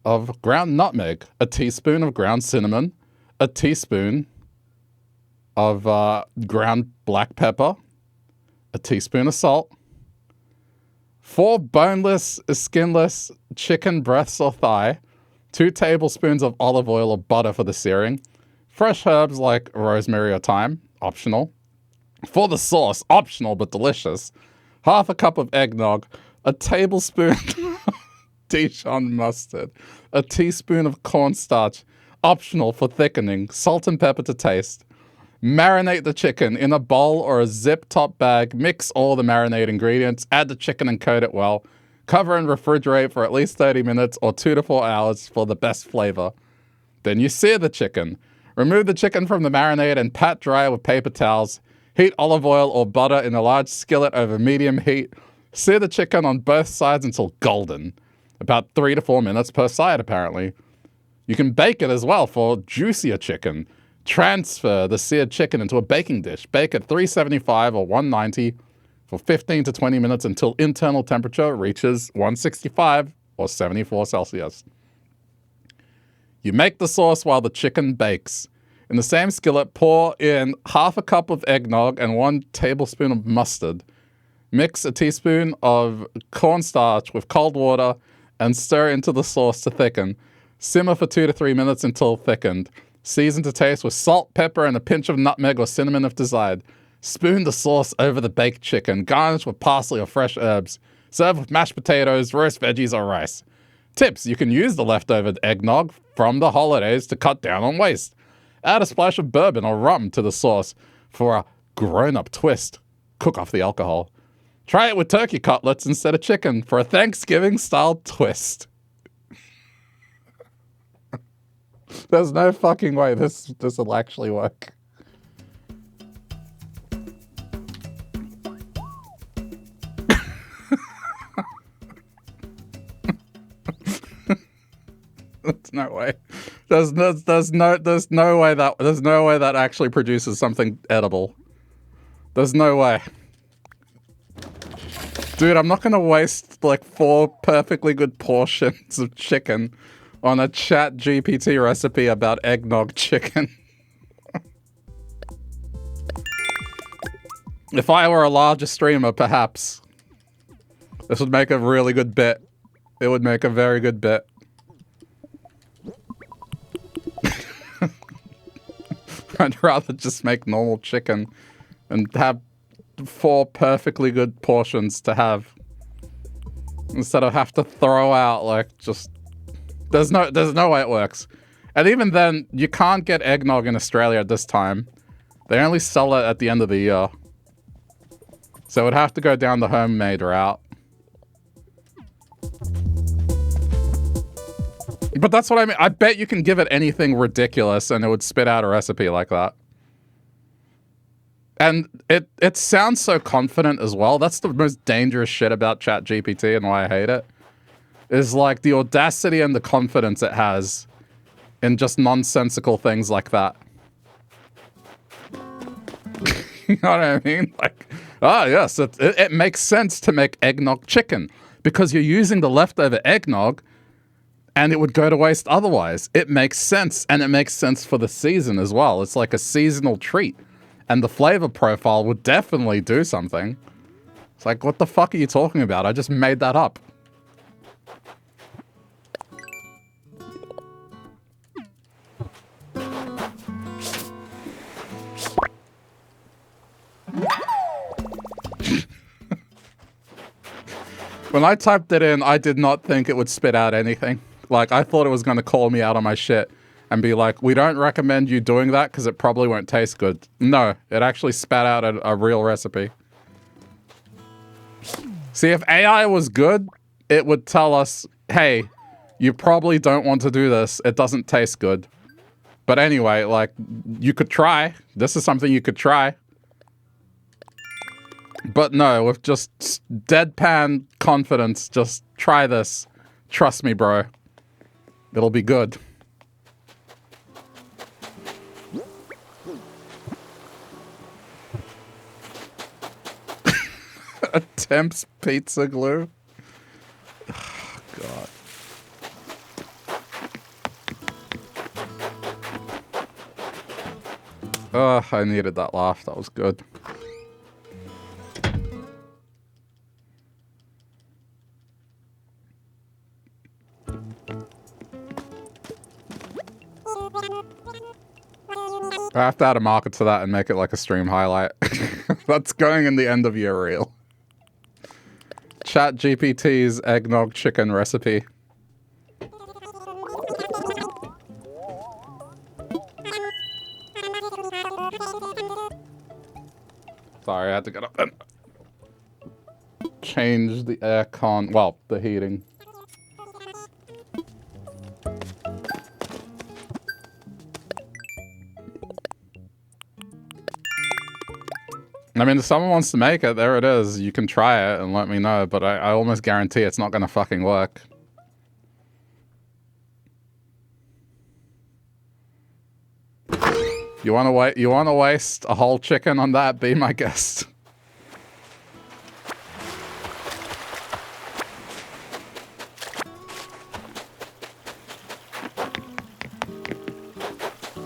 of ground nutmeg, a teaspoon of ground cinnamon, a teaspoon of ground black pepper, a teaspoon of salt, 4 boneless, skinless chicken breasts or thigh, 2 tablespoons of olive oil or butter for the searing, fresh herbs like rosemary or thyme, optional. For the sauce, optional but delicious, 1/2 cup of eggnog, a tablespoon Dijon mustard, a teaspoon of cornstarch, optional for thickening, salt and pepper to taste. Marinate the chicken in a bowl or a zip-top bag, mix all the marinade ingredients, add the chicken and coat it well. Cover and refrigerate for at least 30 minutes or 2 to 4 hours for the best flavor. Then you sear the chicken. Remove the chicken from the marinade and pat dry with paper towels. Heat olive oil or butter in a large skillet over medium heat. Sear the chicken on both sides until golden. About 3 to 4 minutes per side, apparently. You can bake it as well for juicier chicken. Transfer the seared chicken into a baking dish. Bake at 375 or 190 for 15 to 20 minutes until internal temperature reaches 165 or 74 Celsius. You make the sauce while the chicken bakes. In the same skillet, pour in 1/2 cup of eggnog and 1 tablespoon of mustard. Mix a teaspoon of cornstarch with cold water and stir into the sauce to thicken. Simmer for 2 to 3 minutes until thickened. Season to taste with salt, pepper, and a pinch of nutmeg or cinnamon if desired. Spoon the sauce over the baked chicken. Garnish with parsley or fresh herbs. Serve with mashed potatoes, roast veggies, or rice. Tips: you can use the leftover eggnog from the holidays to cut down on waste. Add a splash of bourbon or rum to the sauce for a grown-up twist. Cook off the alcohol. Try it with turkey cutlets instead of chicken for a Thanksgiving-style twist. There's no fucking way this will actually work. There's no way. There's no way that actually produces something edible. There's no way. Dude, I'm not gonna waste like 4 perfectly good portions of chicken on a chat GPT recipe about eggnog chicken. If I were a larger streamer, perhaps this would make a really good bit. It would make a very good bit. I'd rather just make normal chicken and have 4 perfectly good portions to have instead of have to throw out like just there's no way it works. And even then, you can't get eggnog in Australia at this time. They only sell it at the end of the year. So it would have to go down the homemade route. But that's what I mean. I bet you can give it anything ridiculous and it would spit out a recipe like that. And it sounds so confident as well. That's the most dangerous shit about ChatGPT and why I hate it. Is like the audacity and the confidence it has in just nonsensical things like that. You know what I mean? Like, yes, it makes sense to make eggnog chicken because you're using the leftover eggnog and it would go to waste otherwise. It makes sense, and it makes sense for the season as well. It's like a seasonal treat, and the flavor profile would definitely do something. It's like, what the fuck are you talking about? I just made that up. When I typed it in, I did not think it would spit out anything. Like, I thought it was going to call me out on my shit and be like, we don't recommend you doing that because it probably won't taste good. No, it actually spat out a real recipe. See, if AI was good, it would tell us, hey, you probably don't want to do this. It doesn't taste good. But anyway, like, you could try. This is something you could try. But no, with just deadpan confidence, just try this. Trust me, bro. It'll be good. Attempts pizza glue? Oh, God. Oh, I needed that laugh. That was good. I have to add a marker to that and make it like a stream highlight. That's going in the end of year reel. ChatGPT's eggnog chicken recipe. Sorry, I had to get up and change the aircon. Well, the heating. I mean, if someone wants to make it, there it is. You can try it and let me know, but I almost guarantee it's not going to fucking work. You want to wait? You want to waste a whole chicken on that? Be my guest.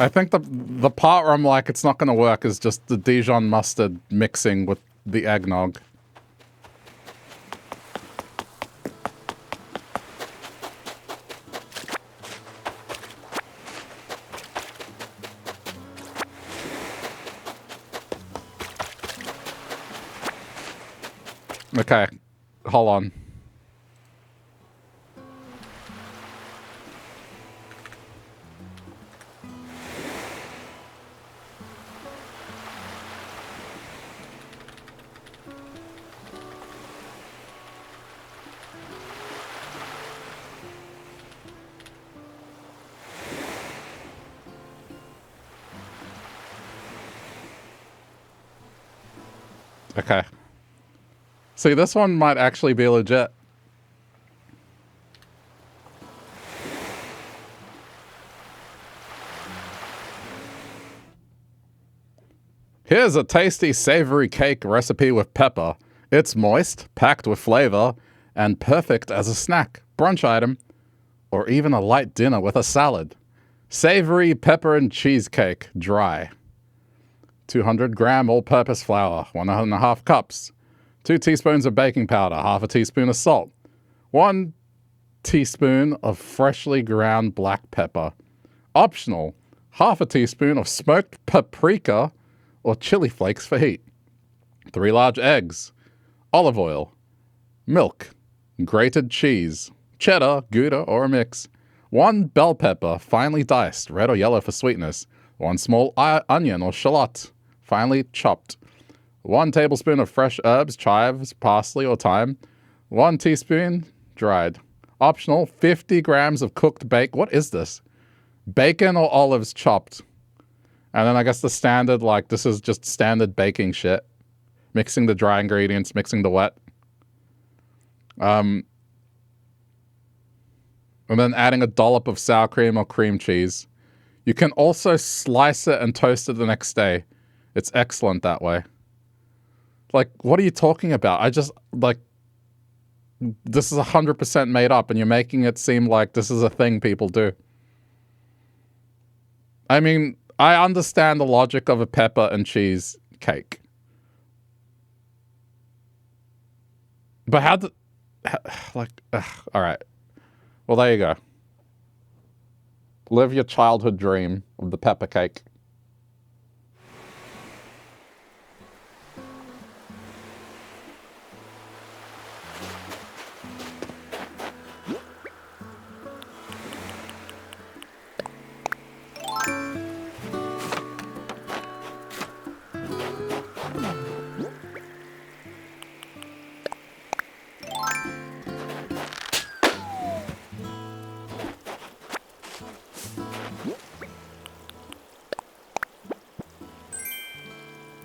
I think the part where I'm like, it's not going to work is just the Dijon mustard mixing with the eggnog. Okay, hold on. Okay. See, this one might actually be legit. Here's a tasty savory cake recipe with pepper. It's moist, packed with flavor, and perfect as a snack, brunch item, or even a light dinner with a salad. Savory pepper and cheesecake, dry. 200-gram all-purpose flour, 1.5 cups. 2 teaspoons of baking powder, half a teaspoon of salt. 1 teaspoon of freshly ground black pepper. Optional, half a teaspoon of smoked paprika or chili flakes for heat. 3 large eggs. Olive oil. Milk. Grated cheese. Cheddar, Gouda, or a mix. 1 bell pepper, finely diced, red or yellow for sweetness. 1 small onion or shallot, finely chopped. 1 tablespoon of fresh herbs, chives, parsley, or thyme. 1 teaspoon dried. Optional, 50 grams of cooked bacon. What is this? Bacon or olives chopped. And then I guess the standard, like, this is just standard baking shit. Mixing the dry ingredients, mixing the wet. And then adding a dollop of sour cream or cream cheese. You can also slice it and toast it the next day. It's excellent that way. Like, what are you talking about? I just, like, this is 100% made up and you're making it seem like this is a thing people do. I mean, I understand the logic of a pepper and cheese cake. But all right. Well, there you go. Live your childhood dream of the pepper cake.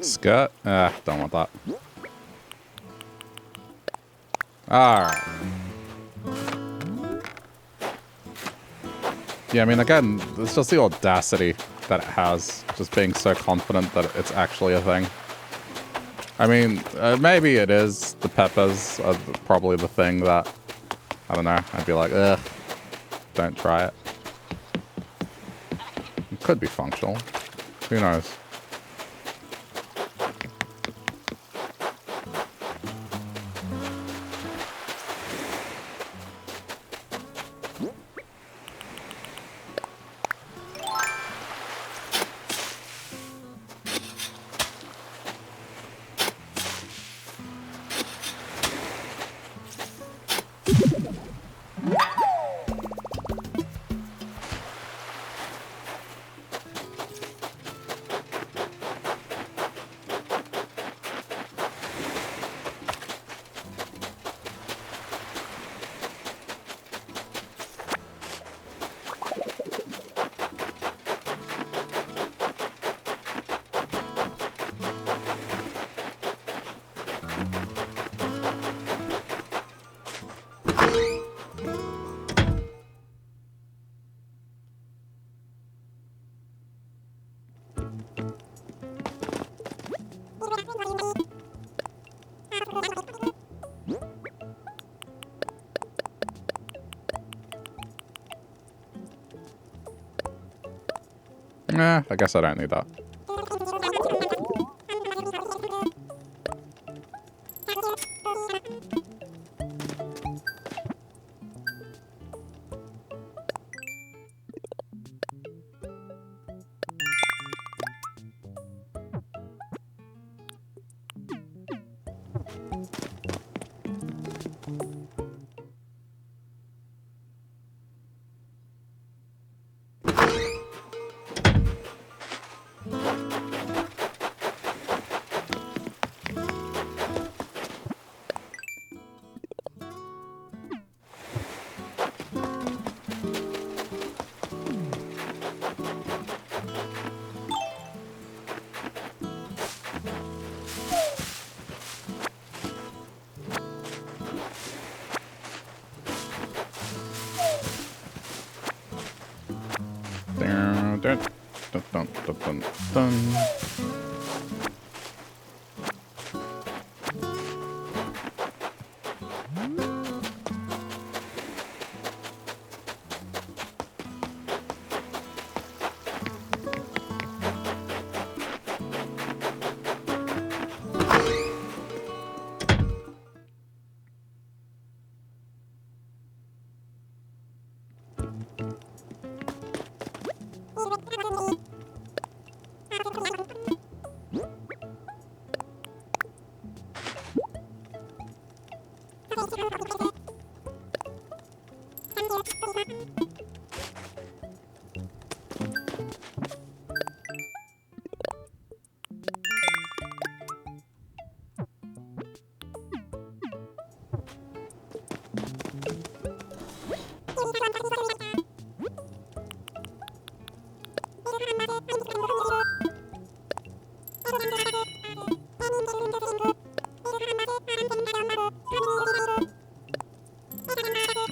Skirt? Don't want that. Alright. Yeah, I mean, again, it's just the audacity that it has. Just being so confident that it's actually a thing. I mean, maybe it is. The peppers are probably the thing that, I don't know, I'd be like, ugh, don't try it. It could be functional. Who knows? I guess I don't need that.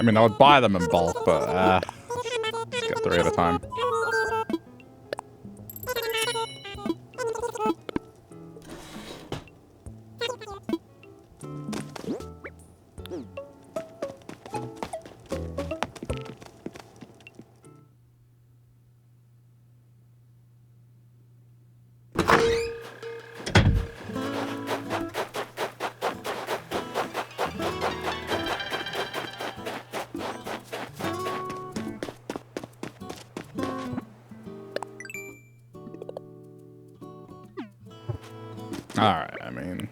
I mean, I would buy them in bulk, but just get 3 at a time. Alright, I mean...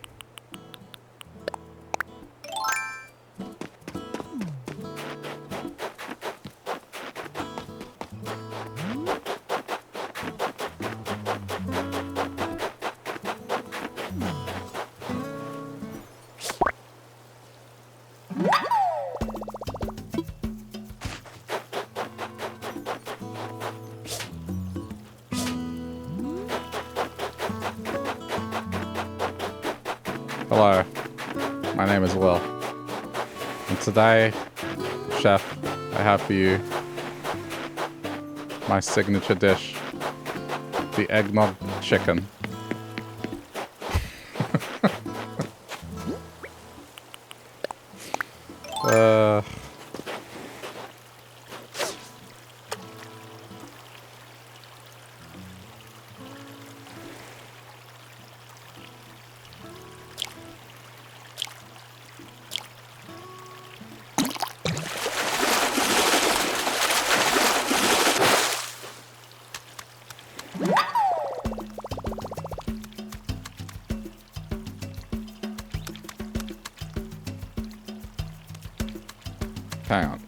Hello, my name is Will, and today, Chef, I have for you my signature dish, the eggnog chicken. Hang on.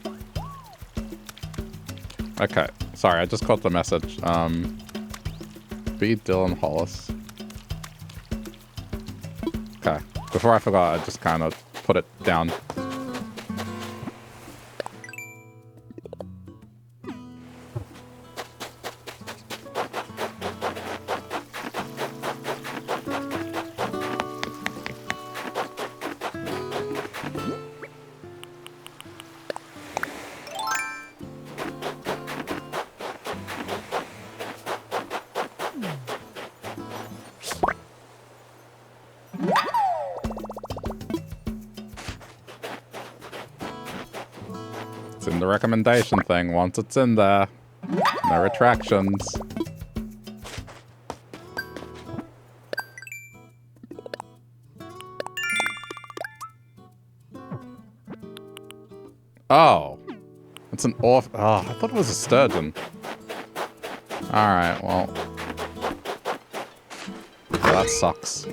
Okay, sorry, I just got the message. Be Dylan Hollis. Okay, before I forgot, I just kind of put it down. It's in the recommendation thing. Once it's in there, no retractions. Oh. It's an off. Oh, I thought it was a sturgeon. Alright, well. Yeah, that sucks.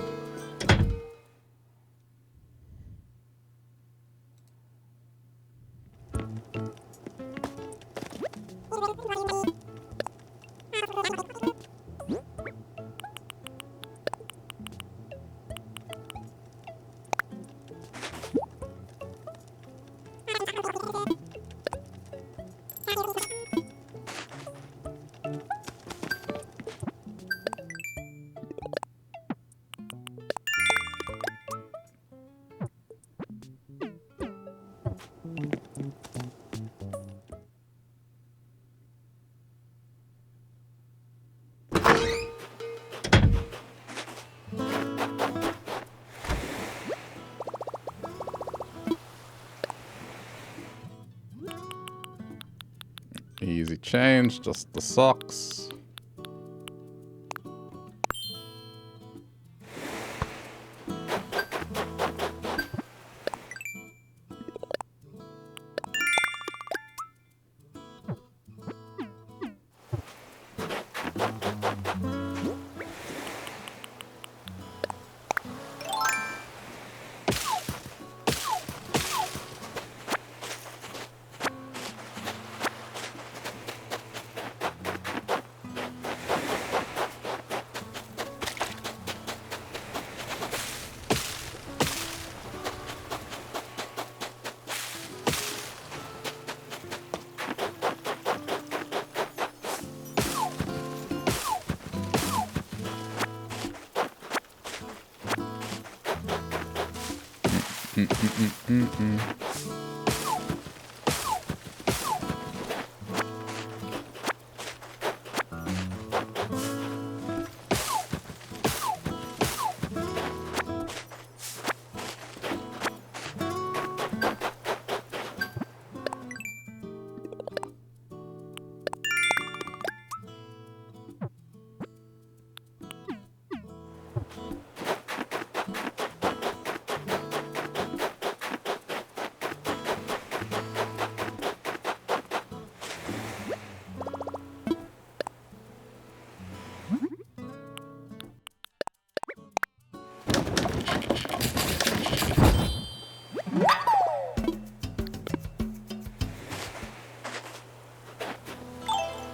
Easy change, just the socks.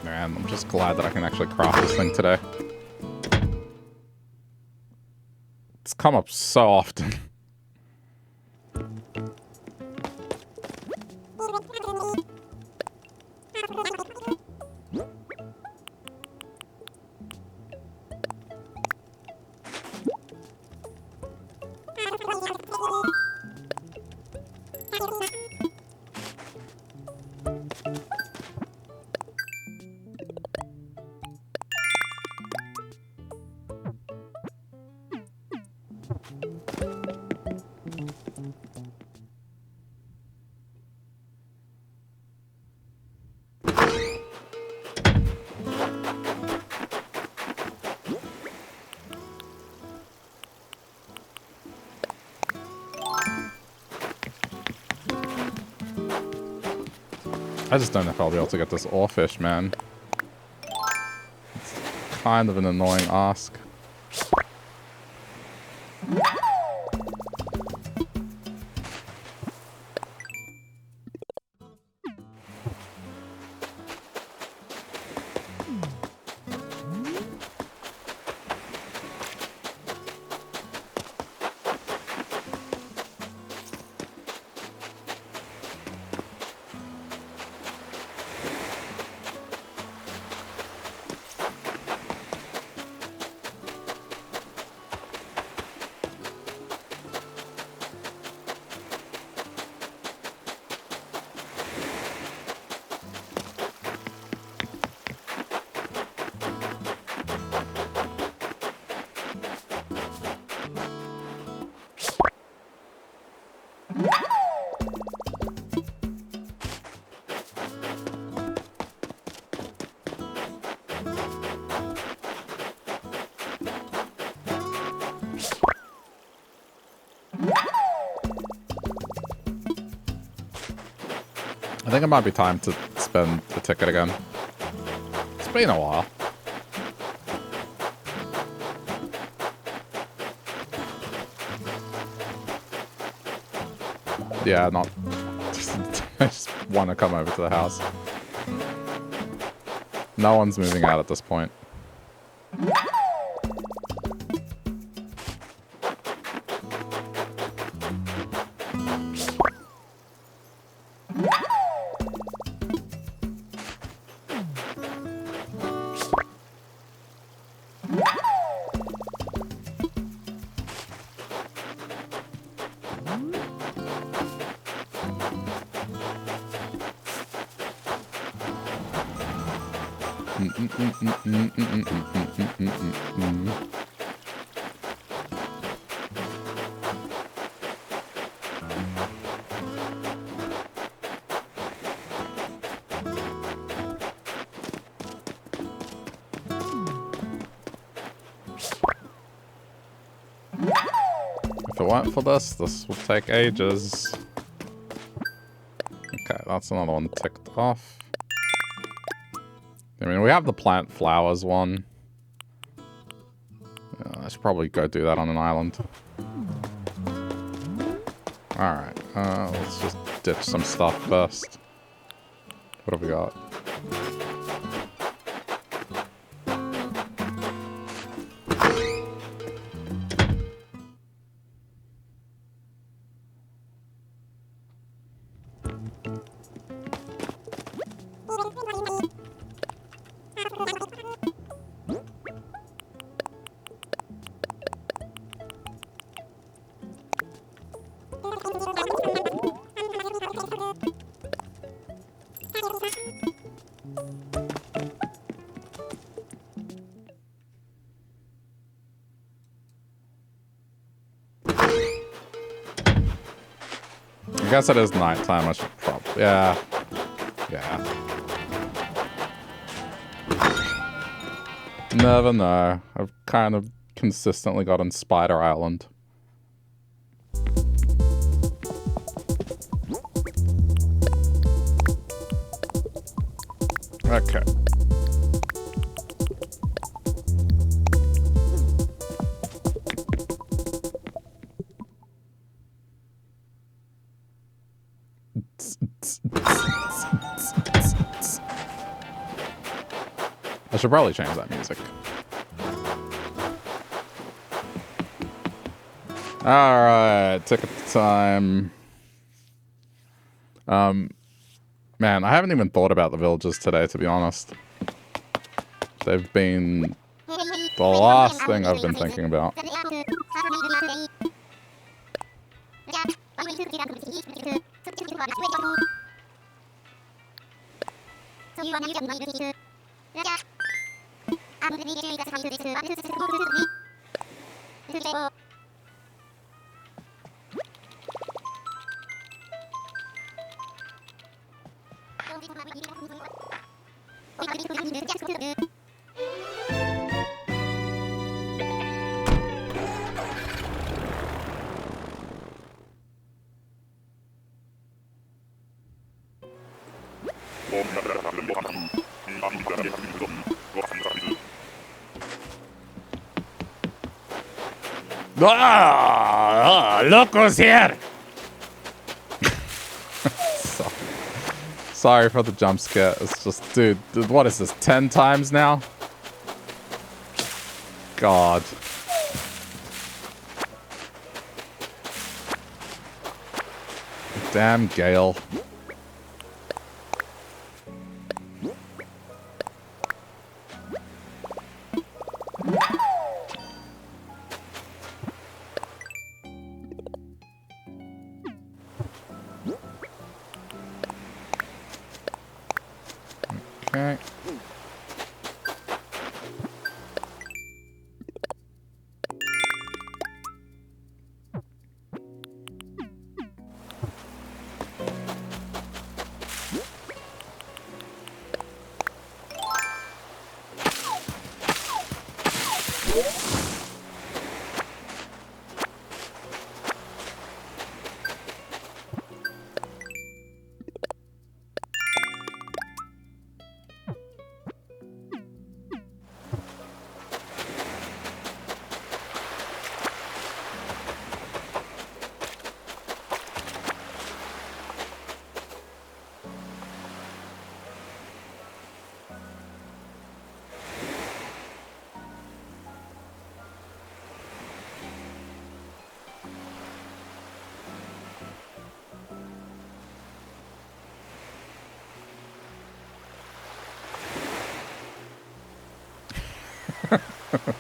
Man, I'm just glad that I can actually craft this thing today. It's come up so often. I just don't know if I'll be able to get this oarfish, man. It's kind of an annoying ask. I think it might be time to spend the ticket again. It's been a while. Yeah, not... I just want to come over to the house. No one's moving out at this point. If it weren't for this would take ages. Okay, that's another one ticked off. I mean, we have the plant flowers one. I should probably go do that on an island. Alright, let's just ditch some stuff first. What have we got? guess it is nighttime. I should probably... Yeah. Yeah. Never know. I've kind of consistently gotten Spider Island. Okay. I should probably change that music. Alright, ticket time. Man, I haven't even thought about the villages today, to be honest. They've been the last thing I've been thinking about. Look who's here! Sorry for the jump scare. It's just, dude, what is this, 10 times now? God. Damn Gale. Okay.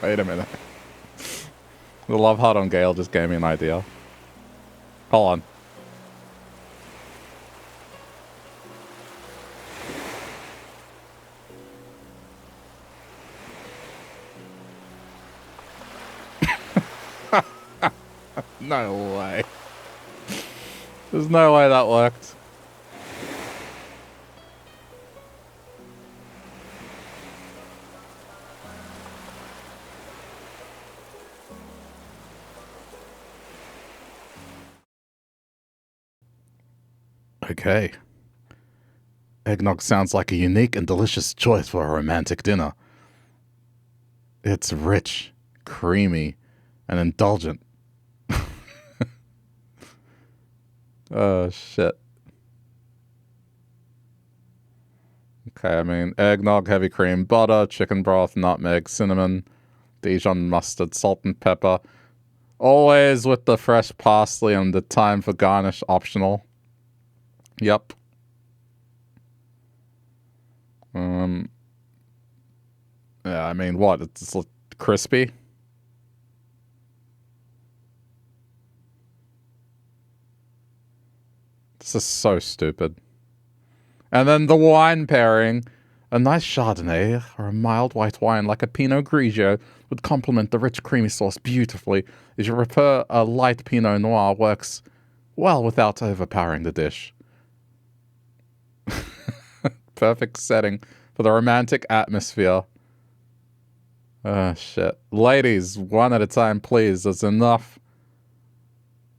Wait a minute. The love heart on Gale just gave me an idea. Hold on. No way. There's no way that worked. Okay. Eggnog sounds like a unique and delicious choice for a romantic dinner. It's rich, creamy, and indulgent. Oh, shit. Okay, I mean, eggnog, heavy cream, butter, chicken broth, nutmeg, cinnamon, Dijon mustard, salt and pepper. Always with the fresh parsley and the thyme for garnish optional. Yep. Yeah, I mean, what? It's crispy? This is so stupid. And then the wine pairing. A nice Chardonnay or a mild white wine like a Pinot Grigio would complement the rich creamy sauce beautifully. If you prefer a light Pinot Noir, works well without overpowering the dish. Perfect setting for the romantic atmosphere. Oh, shit. Ladies, one at a time, please. There's enough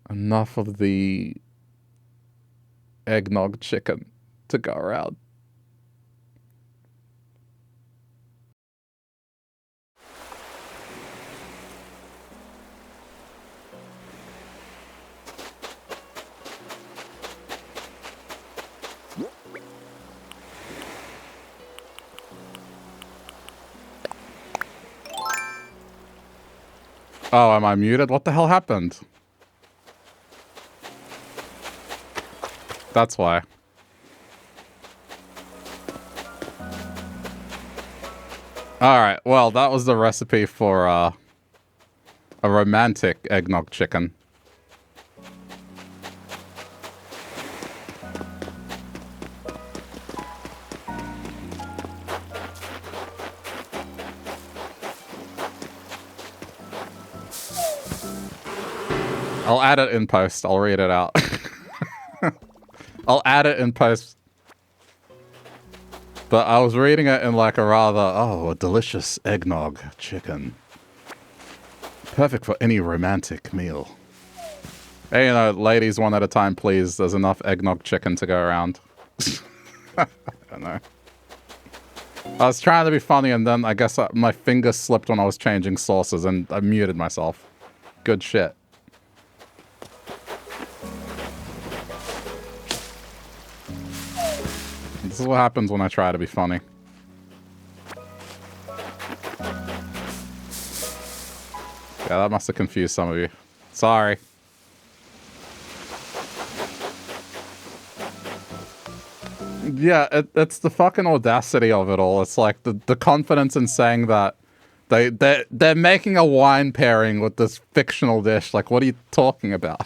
of the eggnog chicken to go around. Oh, am I muted? What the hell happened? That's why. Alright, well, that was the recipe for a romantic eggnog chicken. I'll add it in post. I'll read it out. I'll add it in post. But I was reading it in like a rather, a delicious eggnog chicken. Perfect for any romantic meal. Hey, you know, ladies, one at a time, please. There's enough eggnog chicken to go around. I don't know. I was trying to be funny, and then I guess my finger slipped when I was changing sauces, and I muted myself. Good shit. This is what happens when I try to be funny. Yeah, that must have confused some of you. Sorry. Yeah, it's the fucking audacity of it all. It's like the confidence in saying that they're making a wine pairing with this fictional dish. Like, what are you talking about?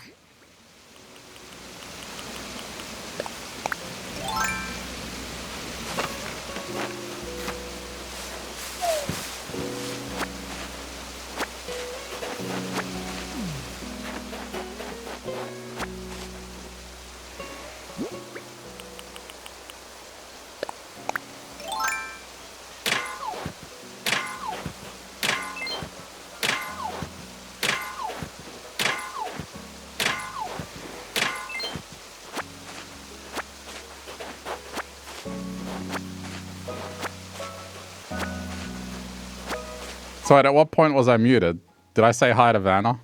So at what point was I muted? Did I say hi to Vanna?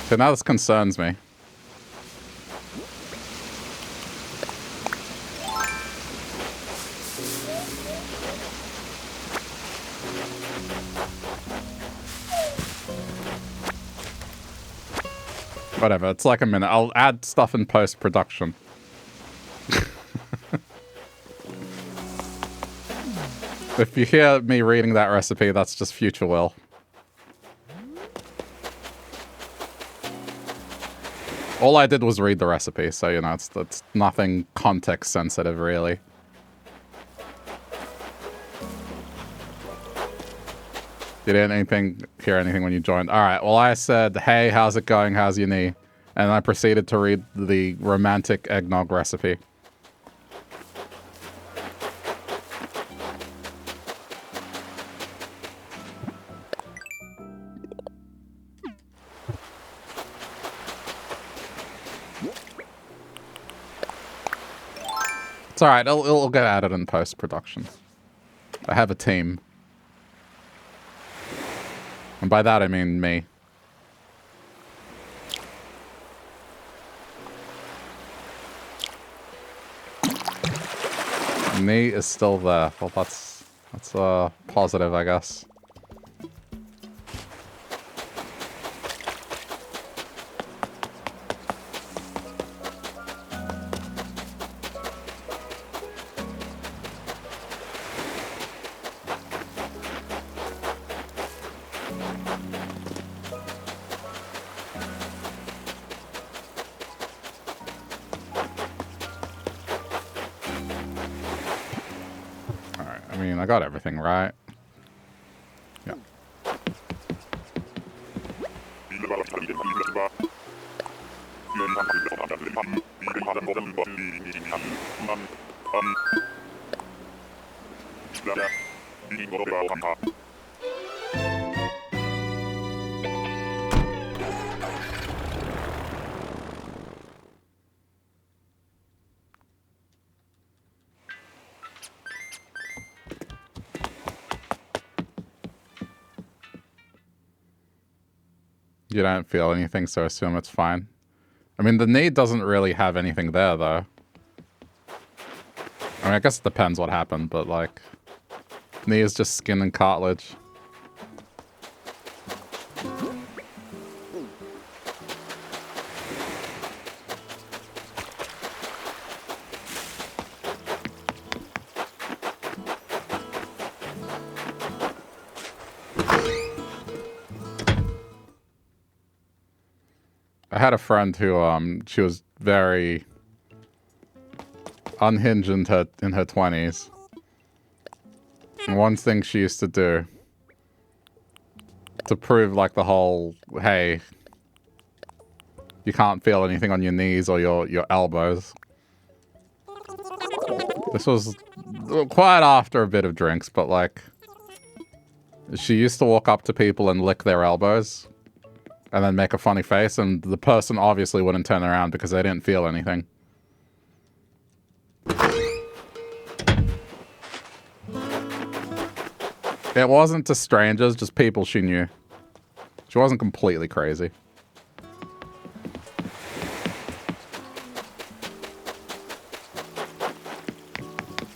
So now this concerns me. Whatever, it's like a minute. I'll add stuff in post-production. If you hear me reading that recipe, that's just future Will. All I did was read the recipe, so, you know, it's nothing context sensitive, really. You didn't hear anything when you joined. All right, well, I said, hey, how's it going? How's your knee? And I proceeded to read the romantic eggnog recipe. It's alright, it'll get added in post-production. I have a team. And by that I mean me. Knee is still there. Well, that's positive, I guess. I got everything right. Yeah. You don't feel anything, so assume it's fine. I mean, the knee doesn't really have anything there, though. I mean, I guess it depends what happened, but, like... Knee is just skin and cartilage. I had a friend who, she was very unhinged in her 20s. And one thing she used to do to prove, like, the whole, hey, you can't feel anything on your knees or your elbows. This was quite after a bit of drinks, but, like, she used to walk up to people and lick their elbows and then make a funny face, and the person obviously wouldn't turn around because they didn't feel anything. It wasn't to strangers, just people she knew. She wasn't completely crazy.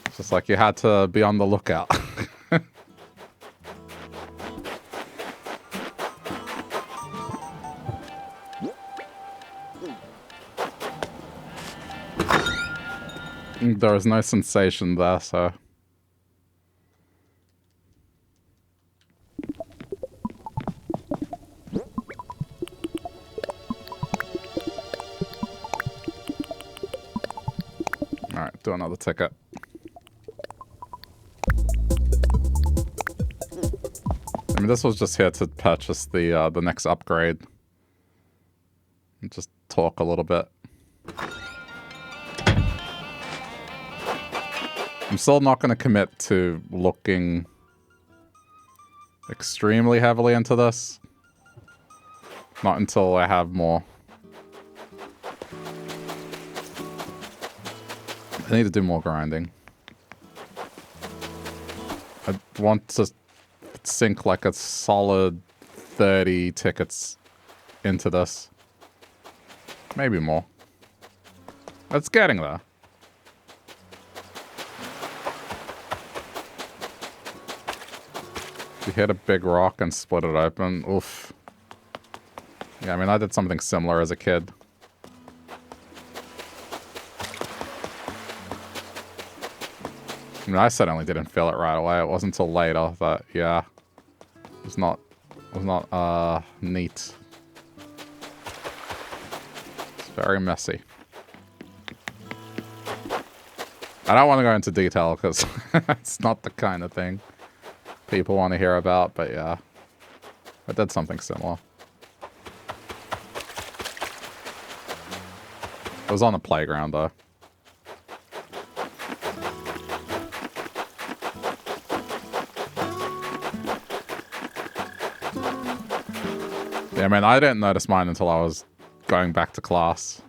It's just like you had to be on the lookout. There was no sensation there, so... Alright, do another ticket. I mean, this was just here to purchase the next upgrade. And just talk a little bit. I'm still not going to commit to looking extremely heavily into this. Not until I have more. I need to do more grinding. I want to sink like a solid 30 tickets into this. Maybe more. It's getting there. You hit a big rock and split it open. Oof. Yeah, I mean, I did something similar as a kid. I mean, I certainly didn't feel it right away. It wasn't until later that, yeah, it was not neat. It's very messy. I don't want to go into detail because it's not the kind of thing people want to hear about, but yeah, I did something similar. It was on the playground, though. Yeah, I mean, I didn't notice mine until I was going back to class.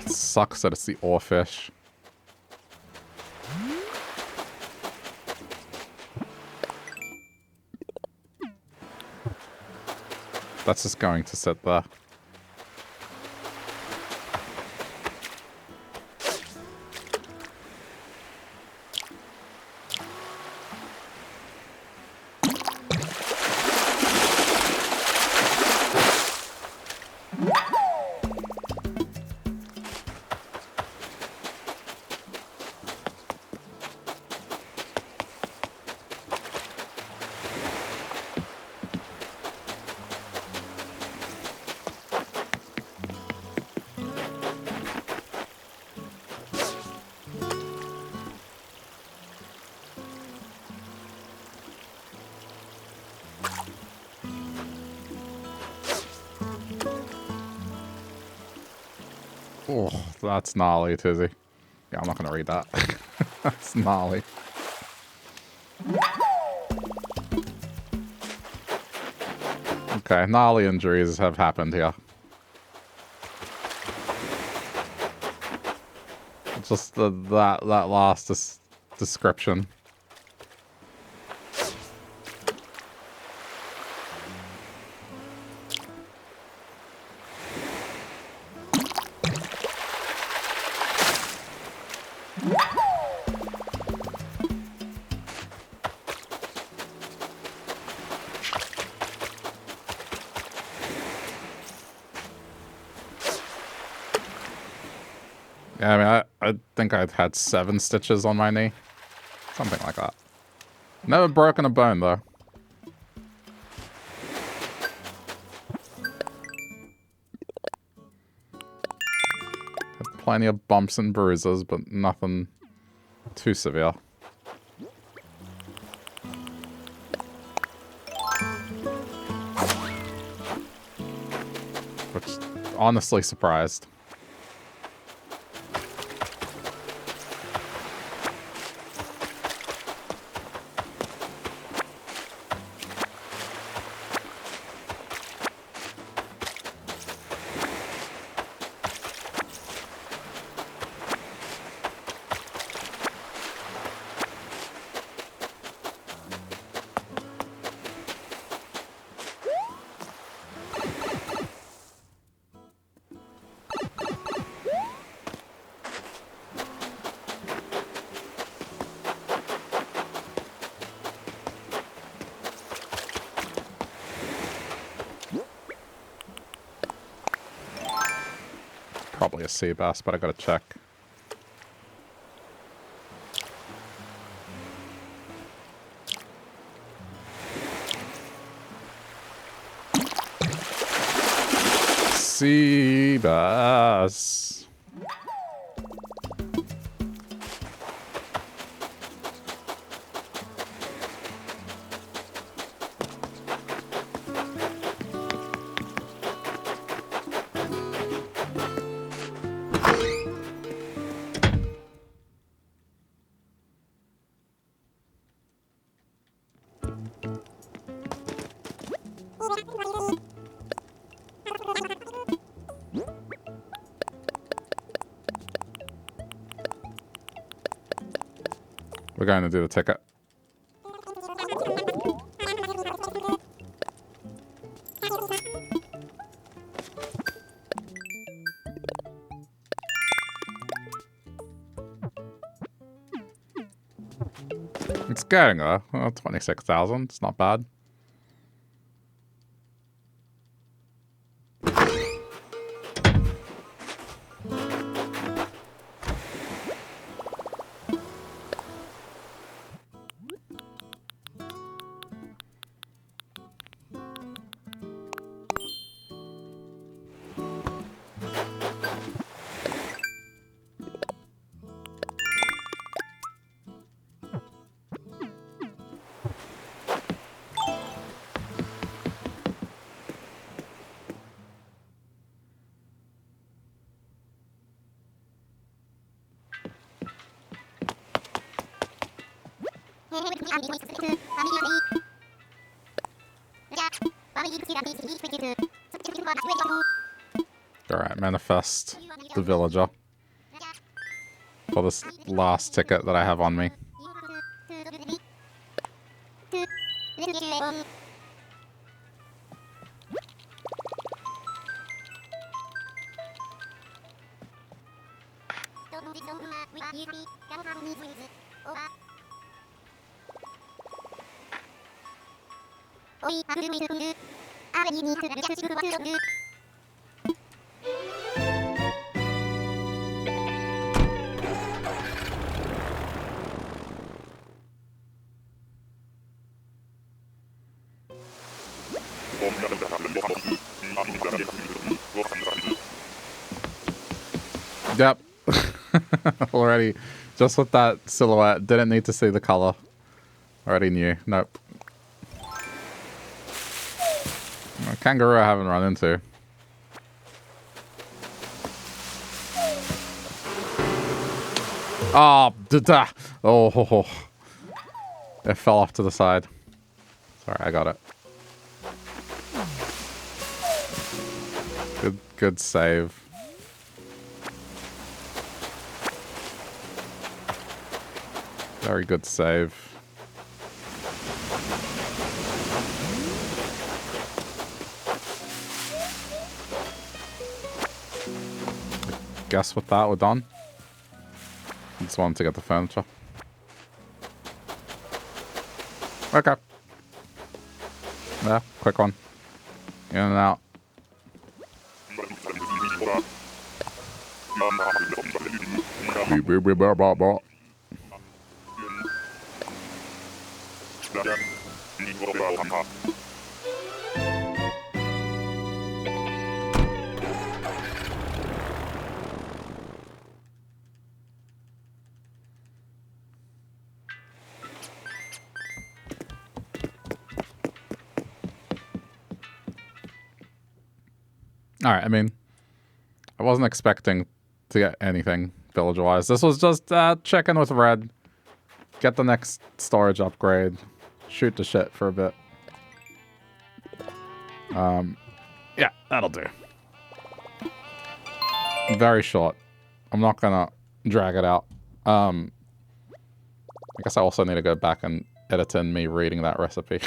Sucks that it's the oarfish. That's just going to sit there. Oh, that's gnarly, Tizzy. Yeah, I'm not going to read that. That's gnarly. Okay, gnarly injuries have happened here. Just that last description. Yeah, I mean, I think I'd had 7 stitches on my knee. Something like that. Never broken a bone, though. Had plenty of bumps and bruises, but nothing too severe. Which, honestly, surprised. Probably a sea bass, but I gotta check. Sea bass. We're going to do the ticket. It's getting there. Well, 26,000. It's not bad. Alright, manifest the villager for this last ticket that I have on me. Yep. Already, just with that silhouette, didn't need to see the color. Already knew. Nope. A kangaroo I haven't run into. Oh, da. Oh. It fell off to the side. Sorry, I got it. Good save. Very good save. Guess with that, we're done. Just wanted to get the furniture. Okay. Yeah, quick one. In and out. Alright, I mean, I wasn't expecting to get anything villager-wise. This was just check in with Red, get the next storage upgrade, shoot the shit for a bit. Yeah, that'll do. Very short. I'm not gonna drag it out. I guess I also need to go back and edit in me reading that recipe.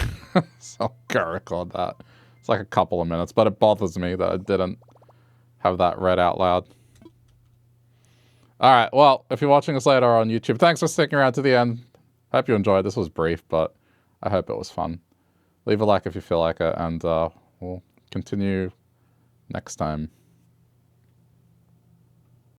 So I'll go record that. It's like a couple of minutes, but it bothers me that I didn't have that read out loud. Alright, well, if you're watching this later on YouTube, thanks for sticking around to the end. Hope you enjoyed. This was brief, but I hope it was fun. Leave a like if you feel like it, and we'll continue next time.